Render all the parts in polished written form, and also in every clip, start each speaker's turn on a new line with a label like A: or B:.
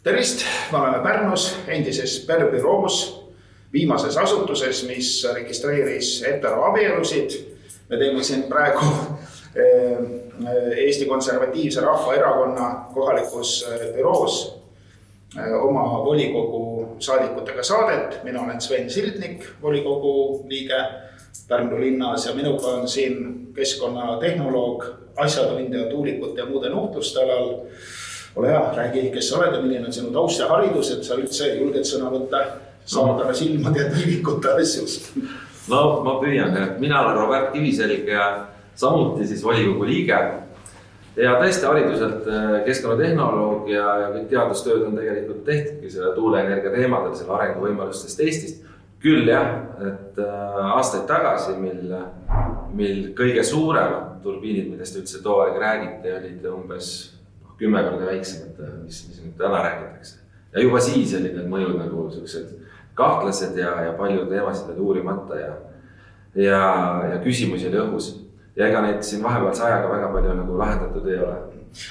A: Tervist, me oleme Pärnus endises büroos, viimases asutuses, mis registreeris heteroabielusid. Me teeme siin praegu Eesti Konservatiivse Rahvaerakonna kohalikus büroos oma volikogu saadikutega saadet. Mina olen Sven Sildnik, volikogu liige Pärnu linnas ja minuga on siin keskkonnatehnoloog, asjatundja tuulikute ja muude nuhtluste alal. Ole hea, räägi, kes sa oled ja milline on sinu taust ja haridus, et sa üldse julged sõna võtta saadara silmad ja tiivikute asjust.
B: No ma püüan, mina olen Robert Kiviselg ja samuti siis volikogu liige. Ja tõesti hariduselt keskkonnatehnoloog ja kõik teadustööd on tegelikult tehtudki selle tuuleenergia teemadel, selle arenguvõimalustest Eestist. Küll jah, et aastaid tagasi, mil kõige suuremad turbiinid, millest üldse too aeg räägiti, olid umbes 10 korda väiksemad, mis nüüd täna räägitakse. Ja juba siis olid need mõjud nagu sellised kahtlased ja palju teemasid uurimata ja küsimusi oli õhus. Ja ega neid siin vahepealse ajaga väga palju nagu lahendatud ei ole.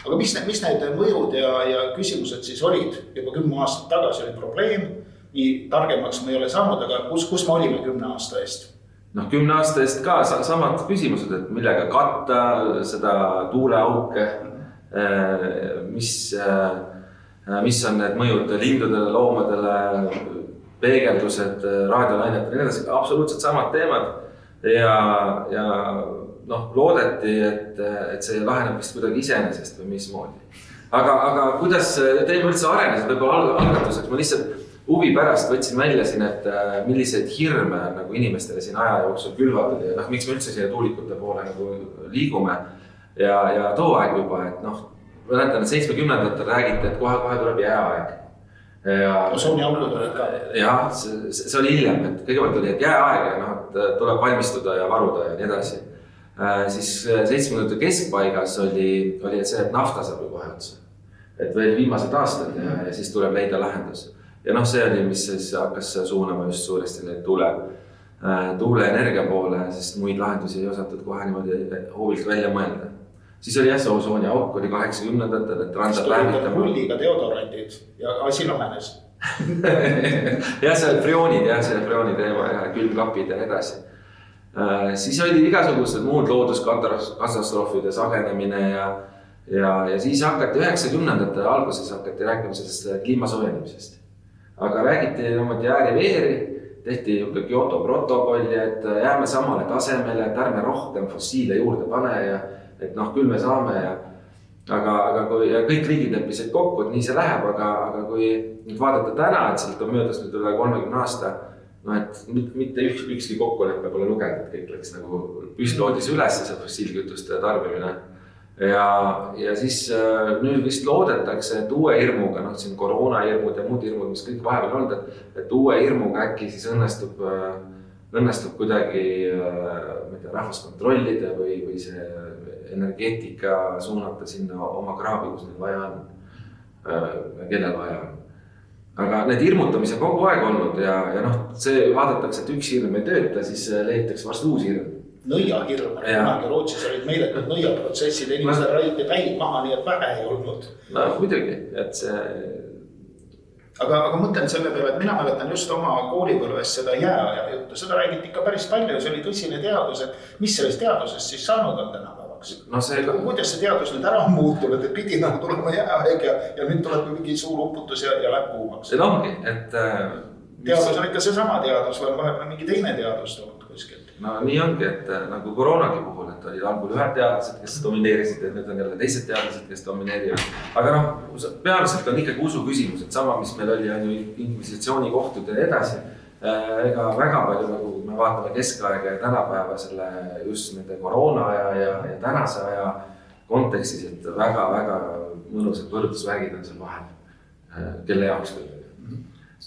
A: Aga mis need mõjud ja küsimused siis olid? Juba 10 aastat tagasi oli probleem, nii targemaks me ei ole saanud, aga kus me olime 10 aasta eest? 10 aasta eest ka samad küsimused, et millega katta seda tuuleauke, mis on need mõjud lindudele, loomadele, peegeldused, raadiolainetele, nii edasi, absoluutselt samad teemad ja loodeti, et see laheneb vist kuidagi iseenesest või mismoodi. Aga kuidas teeme üldse arenesid, võib-olla algatuseks, ma lihtsalt huvi pärast võtsin välja siin, et milliseid hirme nagu inimestele siin aja jooksul külvatud ja miks me üldse siia tuulikute poole nagu liigume. Ja too aeg juba, et ma näitan, et 70-ndatel räägiti, et kohe tuleb jääaeg. Sooniaugud olid ka.
B: Jah, see oli hiljem, et kõigepealt oli, et jääaeg ja tuleb valmistuda ja varuda ja nii edasi. Siis 70-ndate keskpaigas oli see, et nafta saab ju kohe otsa. Et veel viimased aastad ja siis tuleb leida lahendus. Ja see oli, mis siis hakkas suunama just suuresti tuuleenergia poole, sest muid lahendusi ei osatud kohe niimoodi hoovilt välja mõelda. Siis oli see osooniauk, oli 80-ndatel, et randad lämmitama.
A: Hulliga deodorandid ja asi lahenes.
B: Ja see freoni teema ja külmkapid ja nii edasi. Siis oli igasugused muud looduskatastroofide sagenemine ja siis hakati 90-ndatel alguses hakati rääkima sellest kliimasoojenemisest. Aga räägiti ääri-veeri, tehti Kyoto protokolli, et jääme samale tasemele, et ärme rohkem fossiile juurde pane ja et küll me saame aga kui kõik riigid leppisid kokku, et nii see läheb, aga kui nüüd vaadata täna, et sealt on möödas nüüd üle 30 aasta, et mitte ükski kokkuleppe pole lugenud, et kõik läks nagu püstloodis üles see fossiilkütuste tarbimine. Ja siis nüüd vist loodetakse, et uue hirmuga, siin koroona hirmud ja muud hirmud, mis kõik vahepeal olnud, et uue hirmuga äkki siis õnnestub kuidagi rahvast kontrollida või see energeetika suunata sinna oma kraabi, kus neid vaja on, kellel vaja on. Aga need hirmutamise kogu aeg olnud ja see vaadatakse, et üks hirm ei tööta, siis leitakse vast uus hirm.
A: Nõiahirm, Rootsis olid meeletud nõiaprotsessid, inimesed raiiti päid maha, nii et vähe ei olnud.
B: Muidugi, et see...
A: Aga mõtlen selle peale, et mina mäletan just oma koolipõlves seda jääaja juttu. Seda räägiti ikka päris palju, see oli tõsine teadus, et mis sellest teadusest siis saanud on tänapäevaks? Kuidas see teadus nüüd ära on muutunud, et pidi nagu tulema jääaeg ja nüüd tuleb mingi suur uputus ja läheb kuumaks?
B: See ongi, et...
A: Teadus on ikka see sama teadus, või on vahepeal mingi teine teadus tulnud kuskilt?
B: Nii ongi, et nagu koroonagi puhul, et olid algul ühed teadlased, kes domineerisid, et nüüd on jälle teised teadlased, kes domineerivad. Aga peamiselt on ikkagi usu küsimus, et sama, mis meil oli inkvisitsiooni kohtud ja edasi. Ega väga palju, nagu me vaatame keskaega ja tänapäeva selle just nende koroona ja tänase aja kontekstis, et väga-väga mõnusad võrdlusvärgid on seal vahel, kelle jaoks küll.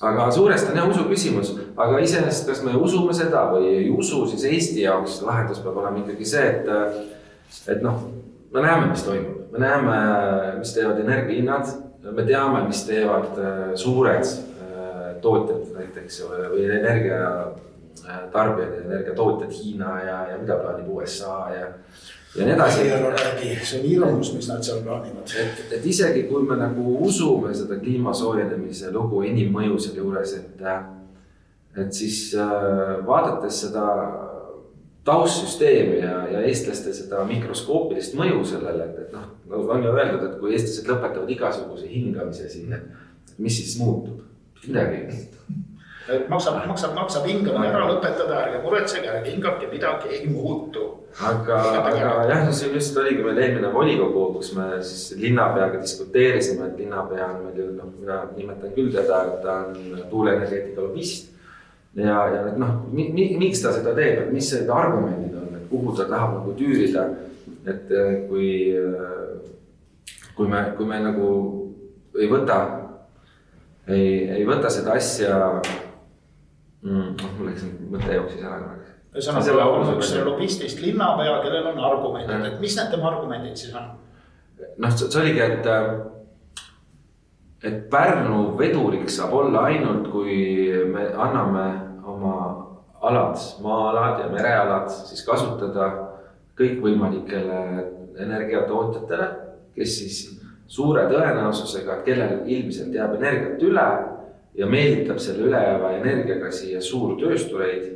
B: Aga suurest on usu küsimus, aga iseenesest, kas me usume seda või ei usu, siis Eesti jaoks lahendus peab olema ikkagi see, et me näeme, mis toimub. Me näeme, mis teevad energiahinnad, me teame, mis teevad suured tootjad näiteks või energiatarbijad ja energiatootjad Hiina ja mida plaanib USA ja nii edasi.
C: See on hirmus, mis nad seal plaanivad.
B: Et isegi kui me nagu usume seda kliimasoojenemise lugu inimmõju selle juures, et siis vaadates seda taustsüsteemi ja eestlaste seda mikroskoopilist mõju sellele, et noh, on ju öeldud, et kui eestlased lõpetavad igasuguse hingamise siin, et mis siis muutub? Midagi ei muutu.
C: Maksab hingamine ära lõpetada, ärge muretsege, ärge hingake, midagi ei muutu.
B: Aga jah, see just oligi meil eelmine volikogu, kus me siis linnapeaga diskuteerisime, et linnapea on meil ju, mina nimetan küll teda, et ta on tuuleenergeetika lobist. Ja miks ta seda teeb, et mis need argumendid on, et kuhu ta tahab nagu tüürida, et kui me nagu ei võta seda asja, mul läks mõte jooksis ära.
C: See lobistist linnapea, kellel on argumendid, et mis need tema argumendid siis on?
B: See oligi, et Pärnu veduriks saab olla ainult, kui me anname oma alad, maa-alad ja merealad siis kasutada kõikvõimalikele energiatootjatele, kes siis suure tõenäosusega, kellel ilmselt jääb energiat üle ja meelitab selle ülejääva energiaga siia suurtööstureid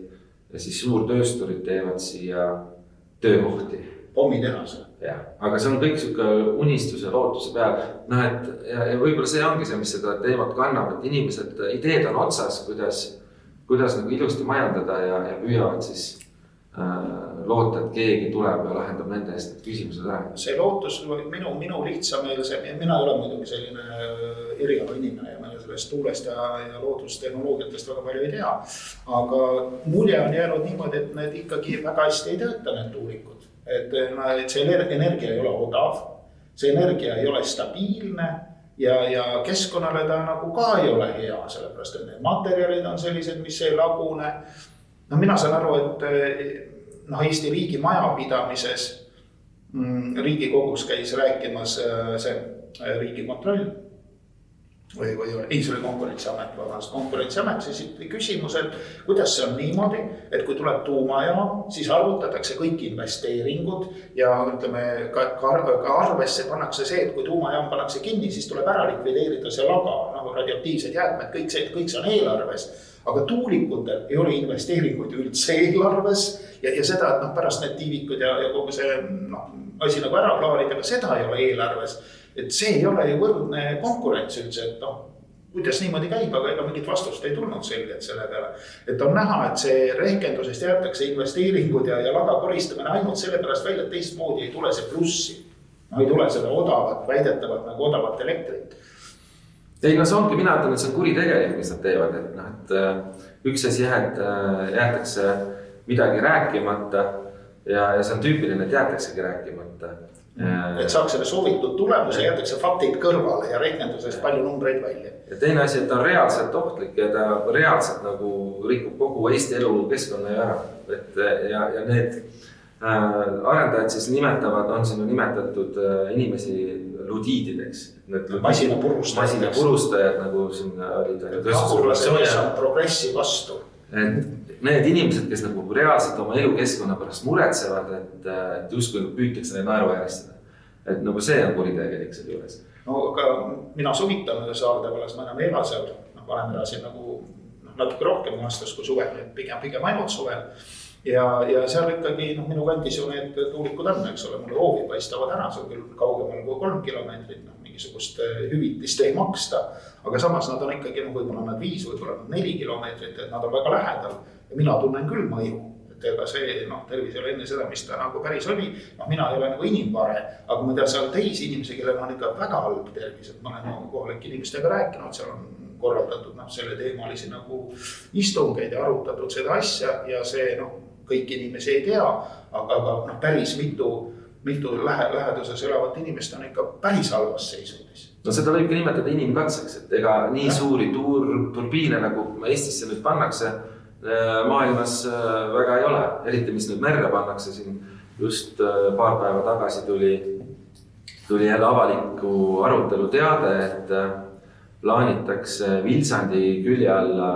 B: ja siis suurtöösturid teevad siia töökohti.
C: Pommitehase.
B: Jah, aga see on kõik unistuse lootuse peal. Ja võib-olla see ongi see, mis seda teemat kannab, et inimesed, ideed on otsas, kuidas nagu ilusti majandada ja püüavad siis loota, et keegi tuleb ja lahendab nende eest need küsimused ära.
C: See lootus, minu lihtsam, mina olen muidugi selline eriala inimene ja ma sellest tuulest ja loodustehnoloogiatest väga palju ei tea. Aga mulje on jäänud niimoodi, et need ikkagi väga hästi ei tööta need tuulikud. Et see energia ei ole odav, see energia ei ole stabiilne ja keskkonnale ta nagu ka ei ole hea, sellepärast et need materjalid on sellised, mis ei lagune. Mina saan aru, et Eesti riigi majapidamises Riigikogus käis rääkimas see riigikontroll või ei, see oli konkurentsiamet, siis küsimus, et kuidas see on niimoodi, et kui tuleb tuumajaam, siis arvutatakse kõik investeeringud ja ütleme, ka arvesse pannakse see, et kui tuumajaam pannakse kinni, siis tuleb ära likvideerida see laga, nagu radioaktiivsed jäätmed, kõik see on eelarves. Aga tuulikutel ei ole investeeringuid üldse eelarves ja seda, et pärast need tiivikud ja kogu see asi nagu ära klaarida, aga seda ei ole eelarves. Et see ei ole ju võrdne konkurents üldse, et kuidas niimoodi käib, aga ega mingit vastust ei tulnud selgelt selle peale. Et on näha, et see rehkendusest jäetakse investeeringud ja laga koristamine ainult selle pärast välja, et teistmoodi ei tule see plussi. Ei tule seda odavat, väidetavat nagu odavat elektrit.
B: Ei, see ongi, mina ütlen, et see on kuritegelik, mis nad teevad, et üks asi jäetakse midagi rääkimata ja see on tüüpiline, et jäetaksegi rääkimata.
C: Et saaks selle soovitud tulemuse, jäetakse faktid kõrvale ja rehkendusest palju numbreid välja.
B: Ja teine asi, et ta on reaalselt ohtlik ja ta reaalselt nagu rikub kogu Eesti elu keskkonna ju ära. Ja need arendajad siis on siin nimetatud inimesi ludiidideks. Masinapurustajad nagu siin olid.
C: Rahvurlased on progressi vastu.
B: Et need inimesed, kes nagu reaalselt oma elukeskkonna pärast muretsevad, et justkui püütakse neid naeruvääristada. Et nagu see on kuritegelik selle juures.
C: Aga mina suvitan Saardevalas, ma enam ela seal, vanem elasin nagu natuke rohkem aastas kui suvel, pigem ainult suvel. Ja seal ikkagi minu kandis ju need tuulikud on, eks ole, mulle hoovi paistavad ära, see on küll kaugemal kui 3 kilomeetrit, mingisugust hüvitist ei maksta, aga samas nad on ikkagi, võib-olla nad 5, võib-olla 4 kilomeetrit, et nad on väga lähedal ja mina tunnen küll mõju, et ega see tervis ei ole enne seda, mis ta nagu päris oli, mina ei ole nagu inimvare, aga ma tean seal teisi inimesi, kellel on ikka väga halb tervis, et ma olen kohalike inimestega rääkinud, seal on korraldatud selle teemalisi nagu istungeid ja arutatud seda asja ja see kõik inimesi ei tea, aga päris mitu läheduses elavat inimest on ikka päris halvas seisundis.
B: Seda võib ka nimetada inimkatseks, et ega nii suuri turbiine nagu Eestisse nüüd pannakse maailmas väga ei ole, eriti mis nüüd merre pannakse siin. Just paar päeva tagasi tuli jälle avaliku arutelu teade, et plaanitakse Vilsandi külje alla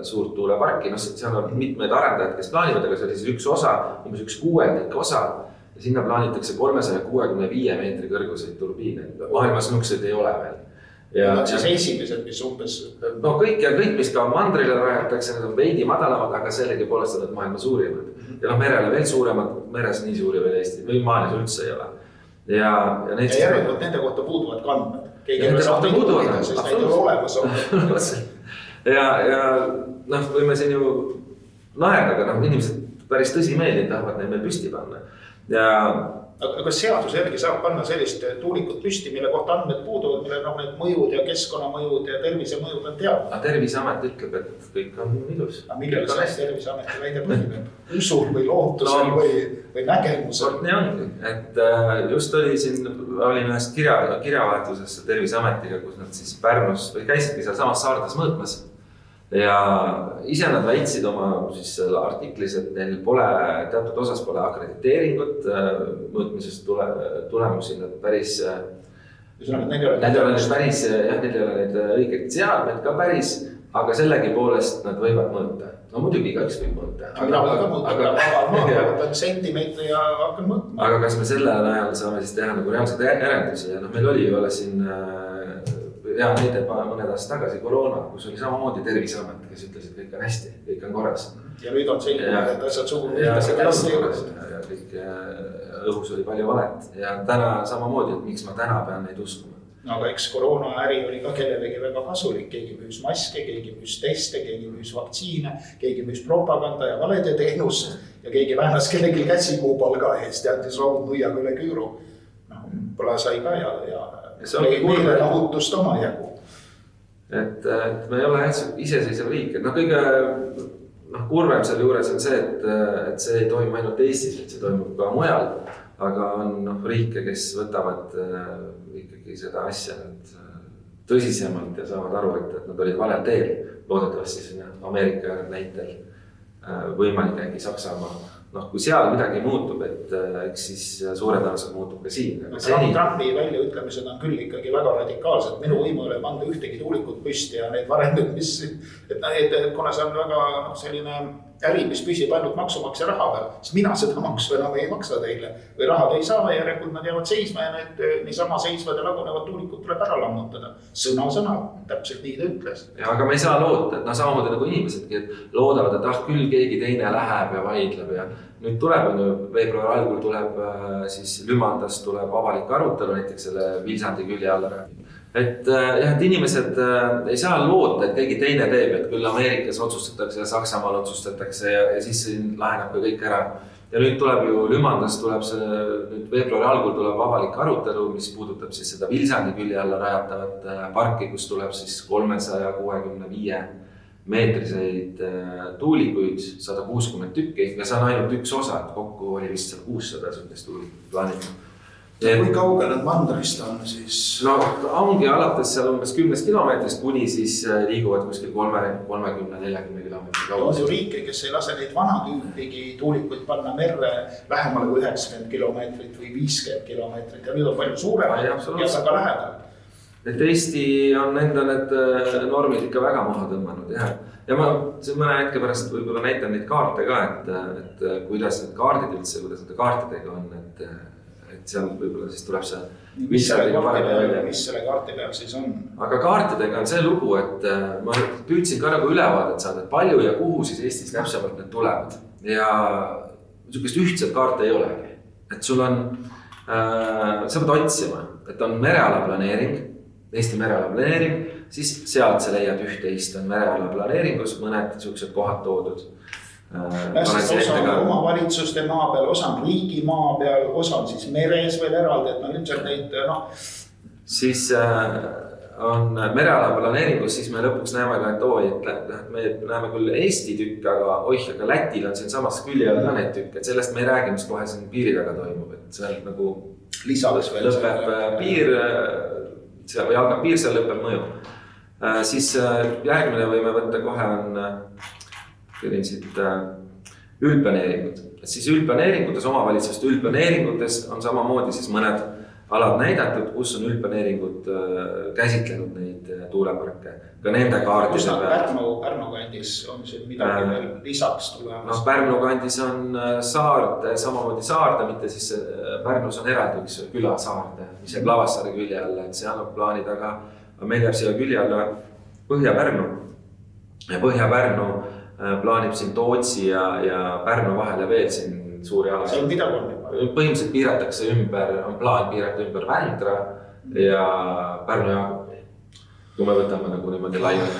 B: suurt tuuleparki, seal on mitmed arendajad, kes plaanivad, aga see oli siis üks osa, umbes 1/6 osa
A: ja sinna plaanitakse 365 meetri kõrguseid turbiine. Maailmas nukseid ei ole veel.
C: Ja siis esimesed, mis umbes...
A: No kõik, mis ka mandrile rajatakse, need on veidi madalamad, aga sellegi poolest on maailma suurimad. Ja merele veel suuremad, meres nii suuri veel Eesti, või maailmas üldse ei ole. Ja
C: järelikult nende kohta puuduvad kandmed.
A: Nende kohta puuduvad,
C: sest neid ei ole olemas olnud.
A: Ja võime siin ju naerda, aga inimesed päris tõsimeeli tahavad neid meil püsti panna.
C: Aga kas seaduse järgi saab panna sellist tuulikut püsti, mille kohta andmed puuduvad, mille need mõjud ja keskkonnamõjud ja tervisemõjud on teada?
A: Terviseamet ütleb, et kõik on ilus.
C: Aga millele see Terviseameti väide põhineb? Usul või lootusel või nägemusel?
A: Nii ongi, et just olin ühest kirjavahetuses Terviseametiga, kus nad siis Pärnus või käisidki seal samas saardes mõõtmas. Ja ise nad väitsid oma artiklis, et neil teatud osas pole akrediteeringut, mõõtmisest tulemusi nad päris... Neil ei ole neid õigeid seadmeid ka päris, aga sellegi poolest nad võivad mõõta. No muidugi igaüks võib mõõta.
C: Aga sentimeetri ja hakkan mõõtma.
A: Aga kas me sellel ajal saame siis teha nagu reaalseid järeldusi ja meil oli ju ole siin... Ja näide mõned aastad tagasi koroona, kus oli samamoodi Terviseamet, kes ütles, et kõik on hästi, kõik on korras.
C: Ja nüüd on selline, et asjad sugu
A: ja kõik õhus oli palju valet. Ja täna samamoodi, et miks ma täna pean neid uskuma.
C: No, aga eks koroonaäri oli ka kellelegi väga kasulik. Keegi müüs maske, keegi müüs teste, keegi müüs vaktsiine, keegi müüs propaganda ja valede teenust ja keegi vähnas kellegi käsikuupalga eest ja andis raudnuiaga üle küüru. Pole sai ka ja meile lahutust oma jagu.
A: Et me ei ole iseseisev riik. Kõige kurvem selle juures on see, et see ei toimu ainult Eestis, et see toimub ka mujal. Aga on riike, kes võtavad ikkagi seda asja tõsisemalt ja saavad aru, et nad olid valel teel. Loodetavasti sinna Ameerika näitel võimalik äkki Saksamaa. Kui seal midagi muutub, et eks siis suure tõenäoliselt muutub ka siin.
C: Trumpi väljaütlemised on küll ikkagi väga radikaalsed. Minu võimu ei ole panda ühtegi tuulikut püsti ja need varendid, kuna see on väga selline äri, mis püsib ainult maksumaksja raha peal, siis mina seda maksu enam ei maksa teile. Või rahad ei saa ja järelikult nad jäävad seisma ja need niisama seisvad ja lagunevad tuulikud tuleb ära lammutada. Sõna, täpselt nii ta ütles.
A: Ja, aga me ei saa loota, et samamoodi nagu inimesedki, et loodavad, et küll keegi teine läheb ja vaidleb ja nüüd tuleb, veebruari algul tuleb siis Lümandast tuleb avalik arutelu näiteks selle Vilsandi külje alla. Et inimesed ei saa loota, et keegi teine teeb, et küll Ameerikas otsustatakse ja Saksamaal otsustatakse ja siis laheneb ka kõik ära. Ja nüüd tuleb ju Lümandast tuleb see, nüüd veebruari algul tuleb avalik arutelu, mis puudutab siis seda Vilsandi külje alla rajatavat parki, kus tuleb siis 365 meetriseid tuulikuid, 160 tükki ja see on ainult üks osa, et kokku oli vist 600 sellist tuulikut plaanitud.
C: Kui kaugel nad mandrist on siis?
A: Ongi alates seal umbes 10 kilomeetrist kuni siis liiguvad kuskil 30-40 kilomeetri kaudu.
C: On ju riike, kes ei lase neid vana tüüpigi tuulikuid panna merre vähemale kui 90 kilomeetrit või 50 kilomeetrit ja nüüd on palju suurem ja see ka lähedal.
A: Et Eesti on enda need normid ikka väga maha tõmmanud ja ma mõne hetke pärast võib-olla näitan neid kaarte ka, et kuidas need kaardid üldse, kuidas nende kaartidega on, et seal võib-olla siis tuleb see
C: mis selle kaarti peal siis on?
A: Aga kaartidega on see lugu, et ma püüdsin ka nagu ülevaadet saada, et palju ja kuhu siis Eestis täpsemalt need tulevad ja niisugust ühtset kaarte ei olegi, et sul on sa pead otsima, et on mereala planeering, Eesti mereala planeering, siis sealt sa leiad üht-teist on mereala planeeringus mõned niisugused kohad toodud.
C: Osa on omavalitsuste maa peal, osa on riigi maa peal, osa on siis meres veel eraldi, et ilmselt neid
A: Siis on mereala planeeringus, siis me lõpuks näeme ka, et me näeme küll Eesti tükk, aga aga Lätil on siin samas külje all ka neid tükk, et sellest me ei räägi, mis kohe siin piiri taga toimub, et seal nagu
C: lisades veel
A: lõpeb piir või algab piir, seal lõpeb mõju. Siis järgmine võime võtta kohe on siit üldplaneeringud. Et siis üldplaneeringutes, omavalitsuste üldplaneeringutes on samamoodi siis mõned alad näidatud, kus on üldplaneeringud käsitlenud neid tuuleparke. Ka nende kaardide peal.
C: Pärnu kandis on siin midagi veel lisaks tulemas.
A: Pärnu kandis on Saarde, samamoodi Saarde, mitte siis Pärnus on eraldi üks küla Saarde, mis jääb Lavassaare külje alla, et seal on plaanid, aga meil jääb siia külje alla Põhja-Pärnu. Ja Põhja-Pärnu plaanib siin Tootsi ja Pärnu vahele veel siin suuri ala.
C: See on midagi on juba.
A: Põhimõtteliselt piiratakse ümber, on plaan piirata ümber Vändra ja Pärnu Jaagupi. Kui me võtame nagu niimoodi laiali.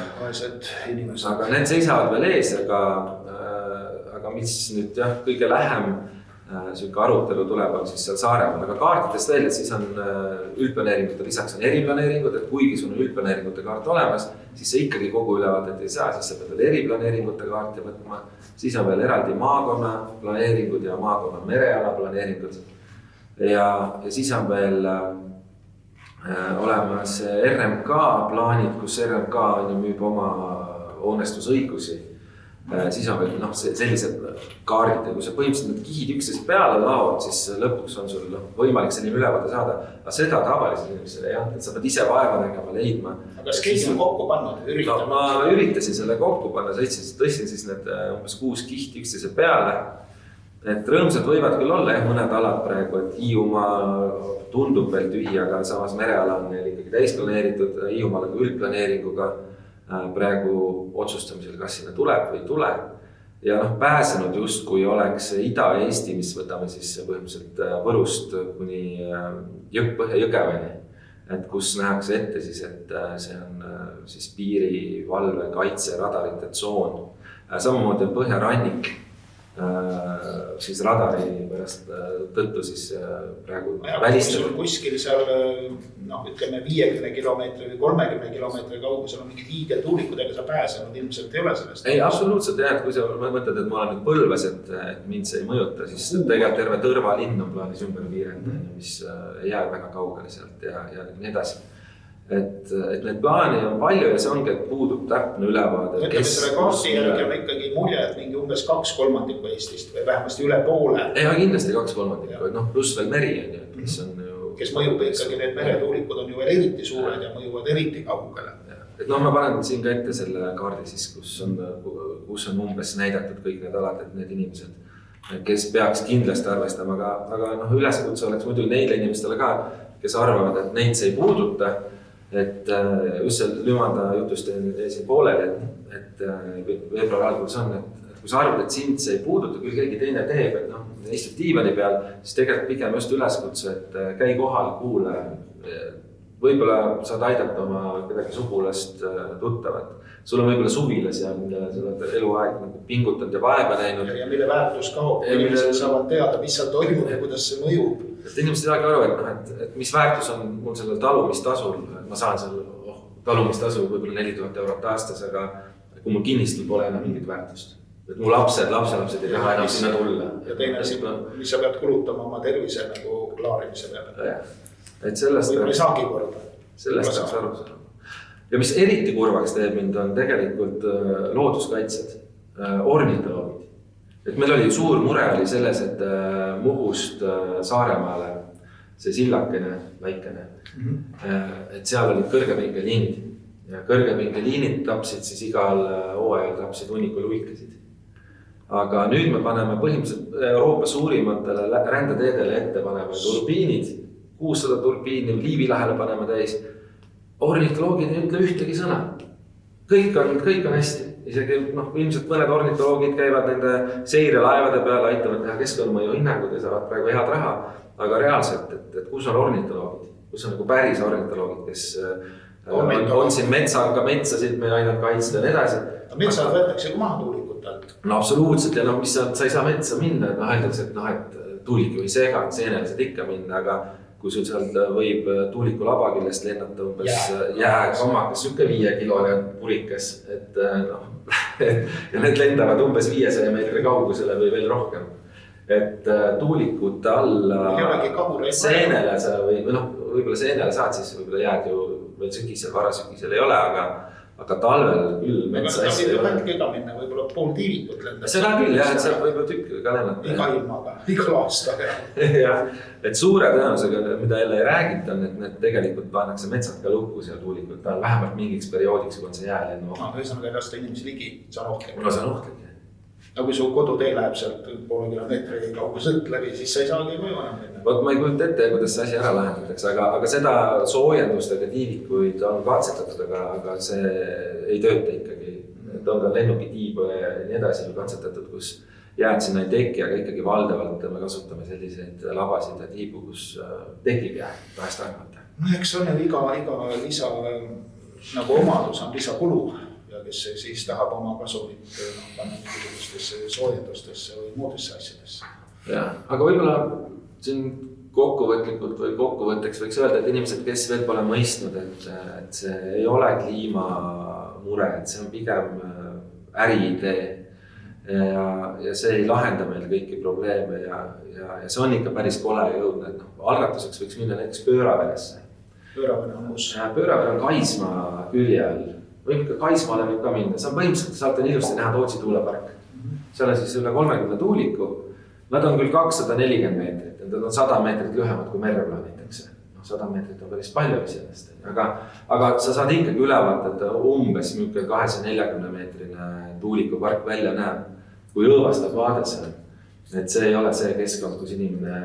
A: Aga need seisavad veel ees, aga mis nüüd kõige lähem selline arutelu tuleb, on siis seal Saaremaal. Aga kaartidest veel, et siis on üldplaneeringute lisaks on eriplaneeringud, et kuigi sul on üldplaneeringute kaart olemas, siis sa ikkagi kogu ülevaadet ei saa, siis sa pead veel eriplaneeringute kaarti võtma. Siis on veel eraldi maakonna planeeringud ja maakonna mereala planeeringud. Ja siis on veel olemas RMK plaanid, kus RMK müüb oma hoonestusõigusi. Siis on veel sellised kaardid ja kui sa põhimõtteliselt need kihid üksteist peale laod, siis lõpuks on sul võimalik selline ülevaade saada. Aga seda tavaliselt inimesele ei anta, et sa pead ise vaeva nägema, leidma.
C: Aga kas keegi on kokku pannud?
A: Ma üritasin selle kokku panna, tõstsin siis need umbes 6 kihti üksteise peale. Et rõõmsad võivad küll olla mõned alad praegu, et Hiiumaa tundub veel tühi, aga samas mereala on neil ikkagi täisplaneeritud Hiiumaale üldplaneeringuga praegu otsustamisel, kas sinna tuleb või ei tule. Ja pääsenud just, kui oleks Ida-Eesti, mis võtame siis põhimõtteliselt Võrust kuni Põhja-Jõgevani, et kus nähakse ette siis, et see on siis piirivalve, kaitse, radarite tsoon. Samamoodi on Põhjarannik siis radari pärast tõttu siis praegu välistatud.
C: Kuskil seal, ütleme 50 kilomeetri või 30 kilomeetri kaugusel on mingid hiigeltuulikud, ega sa pääsenud ilmselt ei ole sellest?
A: Ei, absoluutselt jah, et kui sa mõtled, et ma olen nüüd Põlves, et mind see ei mõjuta, siis tegelikult terve Tõrva linn on plaanis ümber piirata, mis ei jää väga kaugele sealt ja nii edasi. Et need plaani on palju ja see ongi, et puudub täpne ülevaade.
C: Ütleme selle kaarti järgi on ikkagi mulje, et mingi umbes 2/3 Eestist või vähemasti üle poole.
A: Ei, kindlasti 2/3, pluss veel meri on ju.
C: Kes mõjub ikkagi, need meretuulikud on ju veel eriti suured ja mõjuvad eriti kaugele.
A: Et ma panen siin ka ette selle kaardi siis, kus on umbes näidatud kõik need alad, et need inimesed, kes peaks kindlasti arvestama, aga üleskutse oleks muidugi neile inimestele ka, kes arvavad, et neid see ei puuduta. Et just see Lümanda jutust siin pooleli, et veebruari alguses on, et kui sa arvad, et sind see ei puuduta, küll keegi teine teeb, et istub diivani peal, siis tegelikult pigem just üleskutse, et käi kohal, kuule, võib-olla saad aidata oma kedagi sugulast tuttavat. Sul on võib-olla suvilas ja millele sa oled eluaeg pingutanud ja vaeva näinud.
C: Ja mille väärtus kaob, inimesed saavad teada, mis seal toimub ja kuidas see mõjub.
A: Et inimesed ei saagi aru, et mis väärtus on mul sellel talumistasul. Ma saan seal talumistasu võib-olla 4000 eurot aastas, aga kui mul kinnistul pole enam mingit väärtust. Et mu lapselapsed ei taha enam sinna tulla.
C: Ja teine asi, mis sa pead kulutama oma tervise nagu klaarimise peale.
A: Et sellest
C: võib-olla ei saagi korda.
A: Sellest saaks aru saada. Ja mis eriti kurvaks teeb mind on tegelikult looduskaitsed, ornitoloogid. Et meil oli suur mure oli selles, et Muhust Saaremaale see sillakene väikene, et seal olid kõrgepinkeliinid ja kõrgepinkeliinid tapsid siis igal hooajal tapsid hunniku luikesid. Aga nüüd me paneme põhimõtteliselt Euroopa suurimatele rändeteedele ette paneme turbiinid, 600 turbiini Liivi lähele paneme täis. Ornitoloogid ei ütle ühtegi sõna. Kõik on hästi. Isegi ilmselt mõned ornitoloogid käivad nende seirelaevade peale, aitavad teha keskkonnamõju hinnangud ja saavad praegu head raha. Aga reaalselt, et kus on ornitoloogid, kus on nagu päris ornitoloogid, kes on siin metsasid meil ainult kaitsta ja nii edasi.
C: Metsad võetakse kui maha tuulikutelt.
A: No absoluutselt ja sa ei saa metsa minna, et öeldakse, et tuulik ju ei sega, seenelised ikka minna, aga kui sul seal võib tuuliku labakillest lennata umbes jääkammakas, süke 5-kilone purikas, ja need lendavad umbes 500 meetri kaugusele või veel rohkem. Et tuulikute alla seenele sa või võib-olla seenele saad, siis võib-olla jääd ju veel sügisel, varasügisel ei ole,
B: aga talvel küll metsa
C: hästi ei ole. Ega minna, võib-olla pool tiivikut lendab.
B: Seda küll jah, et sealt võib-olla tükk ka lennata.
C: Iga ilmaga, igal aastal.
B: jah, et suure tõenäosusega, mida jälle ei räägita, on, et need tegelikult pannakse metsad ka lukku seal tuulikult, vähemalt mingiks perioodiks, kui on see jäälennu.
C: Ühesõnaga ei lasta inimesi ligi, see on ohtlik.
B: No see on ohtlik.
C: Ja kui su kodutee läheb sealt poole kilomeetri kauguselt läbi, siis sa ei saagi koju enam minna.
B: Vot ma ei kujuta ette, kuidas see asi ära lahendatakse, aga seda soojendustega tiivikuid on katsetatud, aga see ei tööta ikkagi. Et on ka lennukitiibe ja nii edasi katsetatud, kus jääd sinna ei teki, aga ikkagi valdavalt me kasutame selliseid labasid ja tiibu, kus tekib jää vähest aegmata.
C: No eks on ju iga lisa nagu omadus on lisakulu. Ja kes siis tahab oma kasumit panna mingisugustesse soojendustesse või muudesse asjadesse.
B: Ja, aga võib-olla siin kokkuvõtlikult või kokkuvõtteks võiks öelda, et inimesed, kes veel pole mõistnud, et see ei ole kliimamure, et see on pigem äriidee ja see ei lahenda meil kõiki probleeme ja see on ikka päris kole jõudne, et algatuseks võiks minna näiteks Pööraveresse.
C: Pööravere on kus?
B: Pööravere on Kaismaa külje all. Võib ka Kaismaale võib ka minna, see on põhimõtteliselt, saate ilusti näha Tootsi tuulepark. Seal on siis üle 30 tuuliku, nad on küll 240 meetrit, nad on 100 meetrit lühemad kui merre plaanitakse. 100 meetrit on päris palju sellest, aga sa saad ikkagi ülevaata, et umbes 240 meetrine tuulikupark välja näeb, kui õõvastab vaade seal. Et see ei ole see keskkond, kus inimene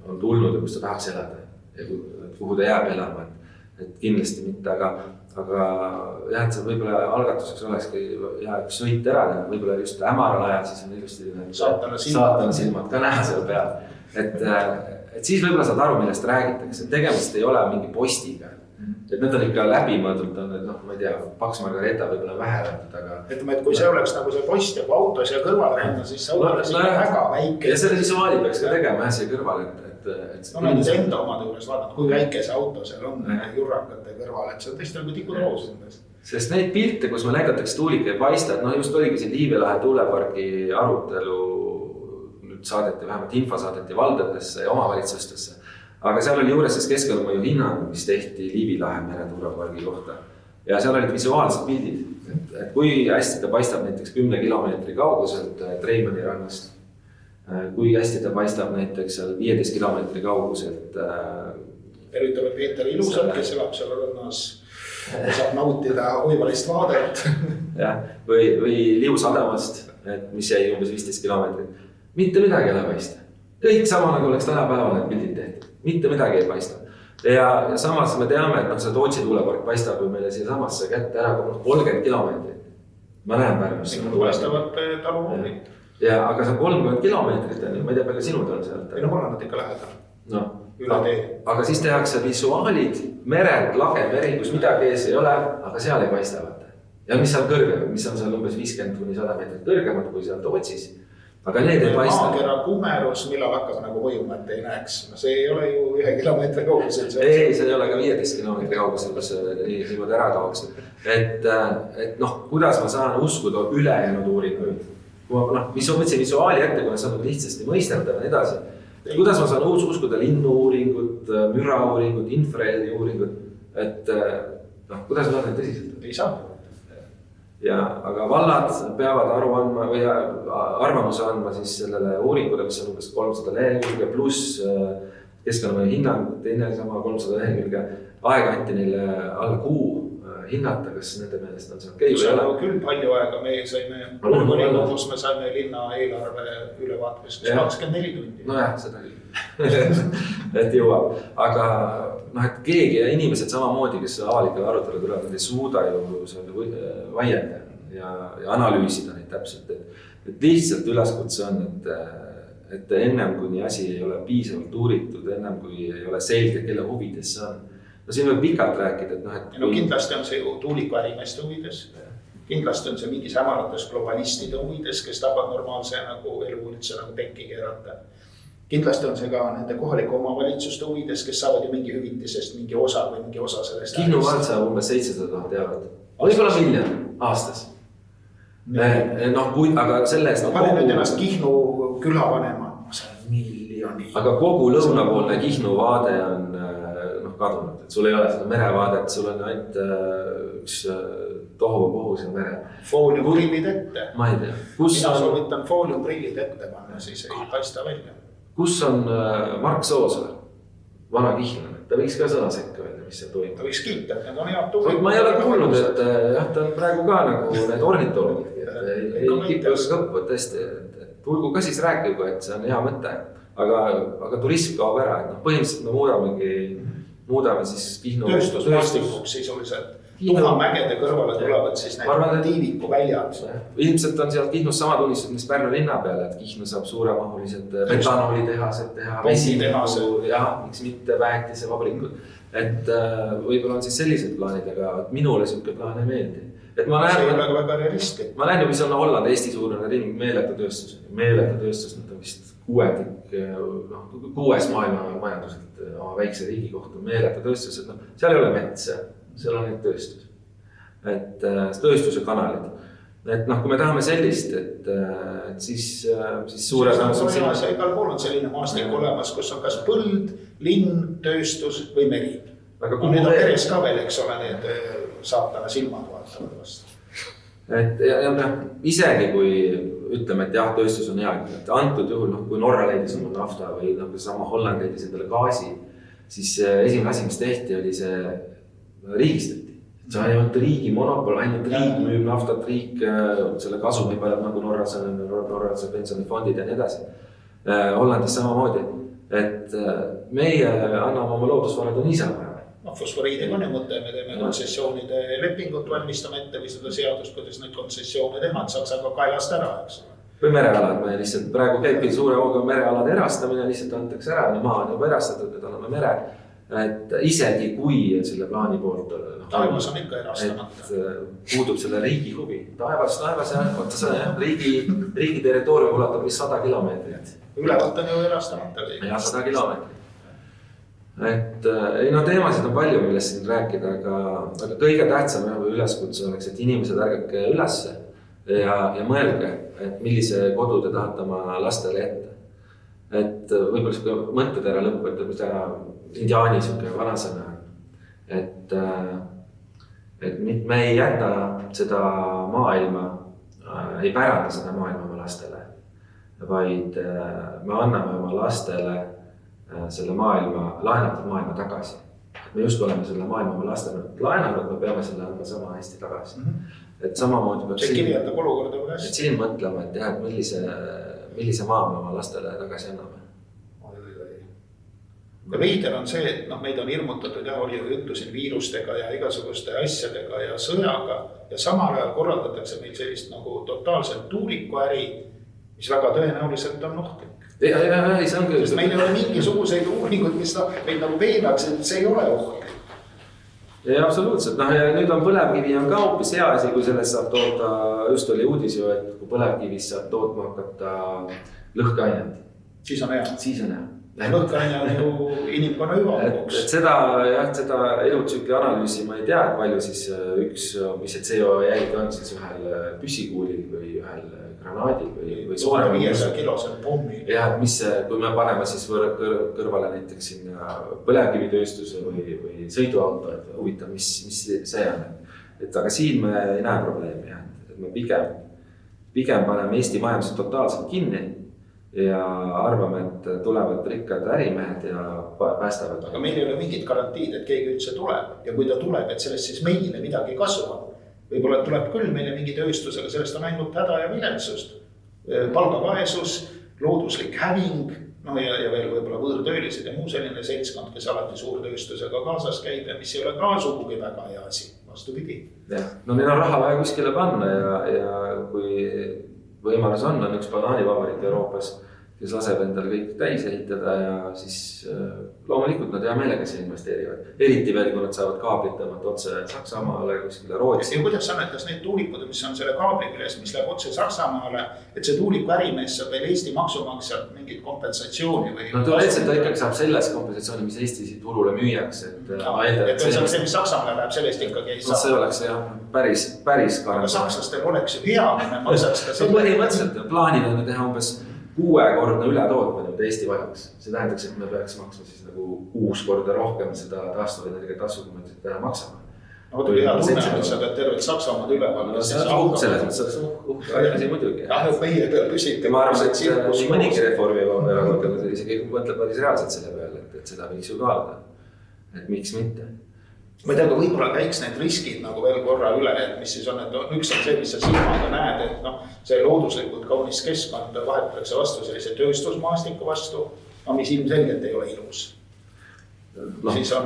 B: on tulnud ja kus ta tahaks elada ja kuhu ta jääb elama, et kindlasti mitte, aga jah, et see võib-olla algatuseks olekski hea üks sõit ära teha, võib-olla just hämaral ajal, siis on ilusti saatana silmad ka näha seal peal. Et siis võib-olla saad aru, millest räägitakse, et tegemist ei ole mingi postiga. Et need on ikka läbimõõdult, ma ei tea, Paks Margareta võib-olla vähe räätud, aga...
C: Ütleme, et kui see oleks nagu see post ja kui autos ja kõrval rända, siis see oleks ikka väga väike.
B: Ja selle visuaali peaks ka tegema jah, siia kõrval,
C: on nüüd enda omade juures vaadata, kui väike see auto seal on jurrakate kõrval, et see on tõesti nagu tikuroos.
B: Sest neid pilte, kus me näidatakse tuulik ei paista, et just oligi siin Liivilahe tuulepargi arutelu, nüüd saadeti, vähemalt info saadeti valdadesse ja omavalitsustesse. Aga seal oli juures siis keskkonnamõju hinnang, mis tehti Liivilahe meretuulepargi kohta. Ja seal olid visuaalsed pildid, et kui hästi ta paistab näiteks 10 kilomeetri kauguselt Treimani rannast, kui hästi ta paistab näiteks 15 kilomeetri kauguselt.
C: Tervitame Peeter Ilusat, kes elab seal rannas, saab nautida oivalist vaadet.
B: jah, või Liiu sadamast, mis jäi umbes 15 kilomeetrit. Mitte midagi ei ole paista. Kõik sama nagu oleks tänapäeval need pildid tehtud. Mitte midagi ei paista. Ja samas me teame, et see Tootsi tuulepark paistab ju meile siia samasse kätte ära 30 kilomeetrit. Ma näen Pärnus.
C: Paistavad taluvoomid.
B: Ja, aga see 30 kilomeetrit on ju, ma ei tea, palju sinud on sealt.
C: Ei no mul on nad ikka lähedal.
B: No,
C: üle tee.
B: Aga siis tehakse visuaalid, mered, lage, meri, kus midagi ees ei ole, aga seal ei paista vaata. Ja mis on kõrgem, mis on seal umbes 50-100 meetrit kõrgemad kui seal Tootsis. Aga need ei paista.
C: Maakera kumerus, millal hakkab nagu mõjuma, et ei näeks. No see ei ole ju 1 kilomeetri kaugusel.
B: Ei, see ei ole ka 15 kilomeetri kaugusel, kus niimoodi ära kaoks. Et kuidas ma saan uskuda ülejäänud uuringuid? Mis on see visuaali ette, kui see on lihtsasti mõistetav ja nii edasi. Kuidas ma saan uskuda linnu-uuringut, müra-uuringut, infraheldi uuringut, et kuidas ma saan neid tõsiselt?
C: Ei saa.
B: Ja, aga vallad peavad aru andma või arvamuse andma siis sellele uuringule, mis on umbes 300 lehekülge pluss keskkonnamõju hinnang, teine sama 300 lehekülge. Aega anti neile alla kuu hinnata, kas nende meelest on see okei või ei ole.
C: Küll palju aega, me saime Kulgurikogus, me saime linna eelarve ülevaatmiseks 24 tundi.
B: Nojah, seda küll. Et jõuab. Aga et keegi ja inimesed samamoodi, kes avalikel arutelu tulevad, nad ei suuda ju vaielda ja analüüsida neid täpselt. Et lihtsalt üleskutse on, et ennem kui nii asi ei ole piisavalt uuritud, ennem kui ei ole selge, kelle huvides see on. No siin võib pikalt rääkida, et
C: kindlasti on see tuuliku ärimeeste huvides. Kindlasti on see mingis hämarates globalistide huvides, kes tahavad normaalse elu üldse tekki keerata. Kindlasti on see ka nende kohaliku omavalitsuste huvides, kes saavad ju mingi hüvitisest mingi osa või mingi osa sellest.
B: Kihnu vald saab umbes 700 000 eurot. Võib-olla miljon aastas. Aga selle eest...
C: Pane nüüd ennast Kihnu külavanema, ma saan miljoni.
B: Aga kogu lõunapoolne Kihnu vaade on
A: kadunud, et sul ei ole seda merevaadet, sul on ainult üks tohuvabohu seal merel.
C: Fooliumprillid ette.
A: Ma ei tea.
C: Mina soovitan fooliumprillid ette panna, siis ei paista välja.
A: Kus on Mark Soosaar, vana kihnlane? Ta võiks ka sõna sekka öelda, mis seal toimub.
C: Ta võiks kiita, et need on head tuulid.
A: Ma ei ole kuulnud, et jah, ta on praegu ka nagu need ornitoologid. Ei kippi kõppu, tõesti. Tulgu ka siis rääkigu, et see on hea mõte. Aga turism kaob ära, et põhimõtteliselt me muudame siis Kihnu
C: tööstusmaastikuks sisuliselt. Tuhamägede kõrvale tulevad siis need tiiviku väljad.
A: Ilmselt on seal Kihnus sama tunnistud, mis Pärnu linna peale, et Kihnu saab suuremahulised metanoolitehased teha, vesiniku, jah, miks mitte väetise vabrikud. Et võib-olla on siis sellised plaanid, aga minule siuke plaan ei meeldi. Et ma näen,
C: see ei ole väga realistlik.
A: Ma näen ju, mis on Holland, Eesti suurune ring, meeletu tööstus, nad on vist kuues maailma majanduselt oma väikse riigi kohta, meeletu tööstus, et seal ei ole metsa, seal on need tööstus. Et tööstuse kanalid. Et kui me tahame sellist, et siis suure
C: igal pool on selline maastik olemas, kus on kas põld, linn, tööstus või meri. Need on peres ka veel, eks ole, need saatana silmad vaatavad vastu.
A: Et isegi kui ütleme, et jah, tööstus on hea, et antud juhul, kui Norra leidis oma nafta või sama Holland leidis endale gaasi, siis esimene asi, mis tehti, oli see riigistati. See on ainult riigi monopol, ainult riik müüb naftat, riik selle kasumi peale nagu Norras pensionifondid ja nii edasi. Hollandis samamoodi, et meie anname oma loodusvarad niisama.
C: Fosforiidiga on ju mõte, me teeme kontsessioonide lepingut, valmistame ette või seda seadust, kuidas neid kontsessioone teha, et saaks aga kaelast ära, eks ole.
A: Või merealad, me lihtsalt praegu käibki suure hooga merealade erastamine, lihtsalt antakse ära, maa on juba erastatud, et anname mere. Et isegi kui selle plaani poolt
C: taevas on ikka erastamata.
A: Puudub selle riigi huvi. Taevas ja riigi territoorium ulatab vist 100 kilomeetrit.
C: Ülevalt on ju erastamata.
A: Ja 100 kilomeetrit. Et teemasid on palju, millest siin rääkida, aga kõige tähtsam üleskutse oleks, et inimesed ärgake ülesse ja mõelge, et millise kodu te tahate oma lastele jätta. Et võib-olla siuke mõtted ära lõpp, et mis ära indiaani siuke vanasõna on. Et me ei jäta seda maailma, ei päranda seda maailma oma lastele, vaid me anname oma lastele selle maailma, laenatud maailma tagasi. Me just oleme selle maailma oma lastele laenanud, me peame selle andma sama hästi tagasi. Et samamoodi peab siin mõtlema, et jah, et millise maa me oma lastele tagasi anname.
C: Veider on see, et meid on hirmutatud ja oli juttu siin viirustega ja igasuguste asjadega ja sõjaga ja samal ajal korraldatakse meil sellist nagu totaalselt tuulikuäri, mis väga tõenäoliselt on ohtlik.
A: Ei, see on küll.
C: Sest meil ei ole mingisuguseid uuringud, mis meil nagu veenaks, et see ei ole ohtlik.
A: Ja absoluutselt. Ja nüüd on põlevkivi on ka hoopis hea asi, kui sellest saab toota, just oli uudis ju, et kui põlevkivist saab tootma hakata lõhkeainet.
C: Siis on hea.
A: Siis on hea.
C: Lõhkeaine on ju inimkonna hüvanguks.
A: Et seda elutsükli analüüsi ma ei tea, et palju siis mis see CO jälg on siis ühel püssikuulil või ühel granaadil või suurem.
C: 500 kilosel pommi.
A: Jah, et mis, kui me paneme siis kõrvale näiteks sinna põlevkivitööstuse või sõiduauto, et huvitav, mis see on. Et aga siin me ei näe probleemi, et me pigem paneme Eesti majanduse totaalselt kinni ja arvame, et tulevad rikkad ärimehed ja päästavad.
C: Aga meil ei ole mingit garantiid, et keegi üldse tuleb ja kui ta tuleb, et sellest siis meile midagi kasu on. Võib-olla tuleb küll meile mingi tööstus, aga sellest on ainult häda ja viletsust. Palgavaesus, looduslik häving, ja veel võib-olla võõrtöölised ja muu selline seltskond, kes alati suurtööstusega kaasas käib ja mis ei ole ka sugugi väga hea asi, vastupidi.
A: Jah, neil on raha vaja kuskile panna ja kui võimalus on üks banaanivabariik Euroopas, kes laseb endale kõik täis ehitada ja siis loomulikult nad hea meelega siin investeerivad. Eriti veel, kui nad saavad kaablit tõmmata otse Saksamaale kuskile Rootsi.
C: Ja kuidas sa näetas neid tuulikud, mis on selle kaabli küljes, mis läheb otse Saksamaale, et see tuuliku ärimees saab veel Eesti maksumaksjalt mingit kompensatsiooni või?
A: No teoreetselt ta ikkagi saab selles kompensatsiooni, mis Eesti turule müüakse.
C: Et see, mis Saksamaale läheb, sellest ikkagi ei saa.
A: See oleks jah päris
C: aga sakslastel oleks ju hea, kui me maksaks ka
A: selle. Põhimõtteliselt plaanid on teha umbes 6-kordne ületootmine, mida Eesti vajaks. See tähendaks, et me peaks maksma siis nagu 6 korda rohkem seda taastuvenergia tasu, kui me täna maksame.
C: No tuli hea tunne, et sa pead tervet Saksamaad üleval.
A: No see on selles mõttes, asi muidugi.
C: Meie peal püsib.
A: Ma arvan, et nii mõnigi Reformierakond isegi mõtleb päris reaalselt selle peale, et seda võiks ju kaaluda. Et miks mitte?
C: Ma ei tea, aga võib-olla käiks need riskid nagu veel korra üle, et mis siis on, et üks on see, mis sa silmaga näed, et see looduslikult kaunis keskkond vahetatakse vastu sellise tööstusmaastiku vastu, mis ilmselgelt ei ole ilus.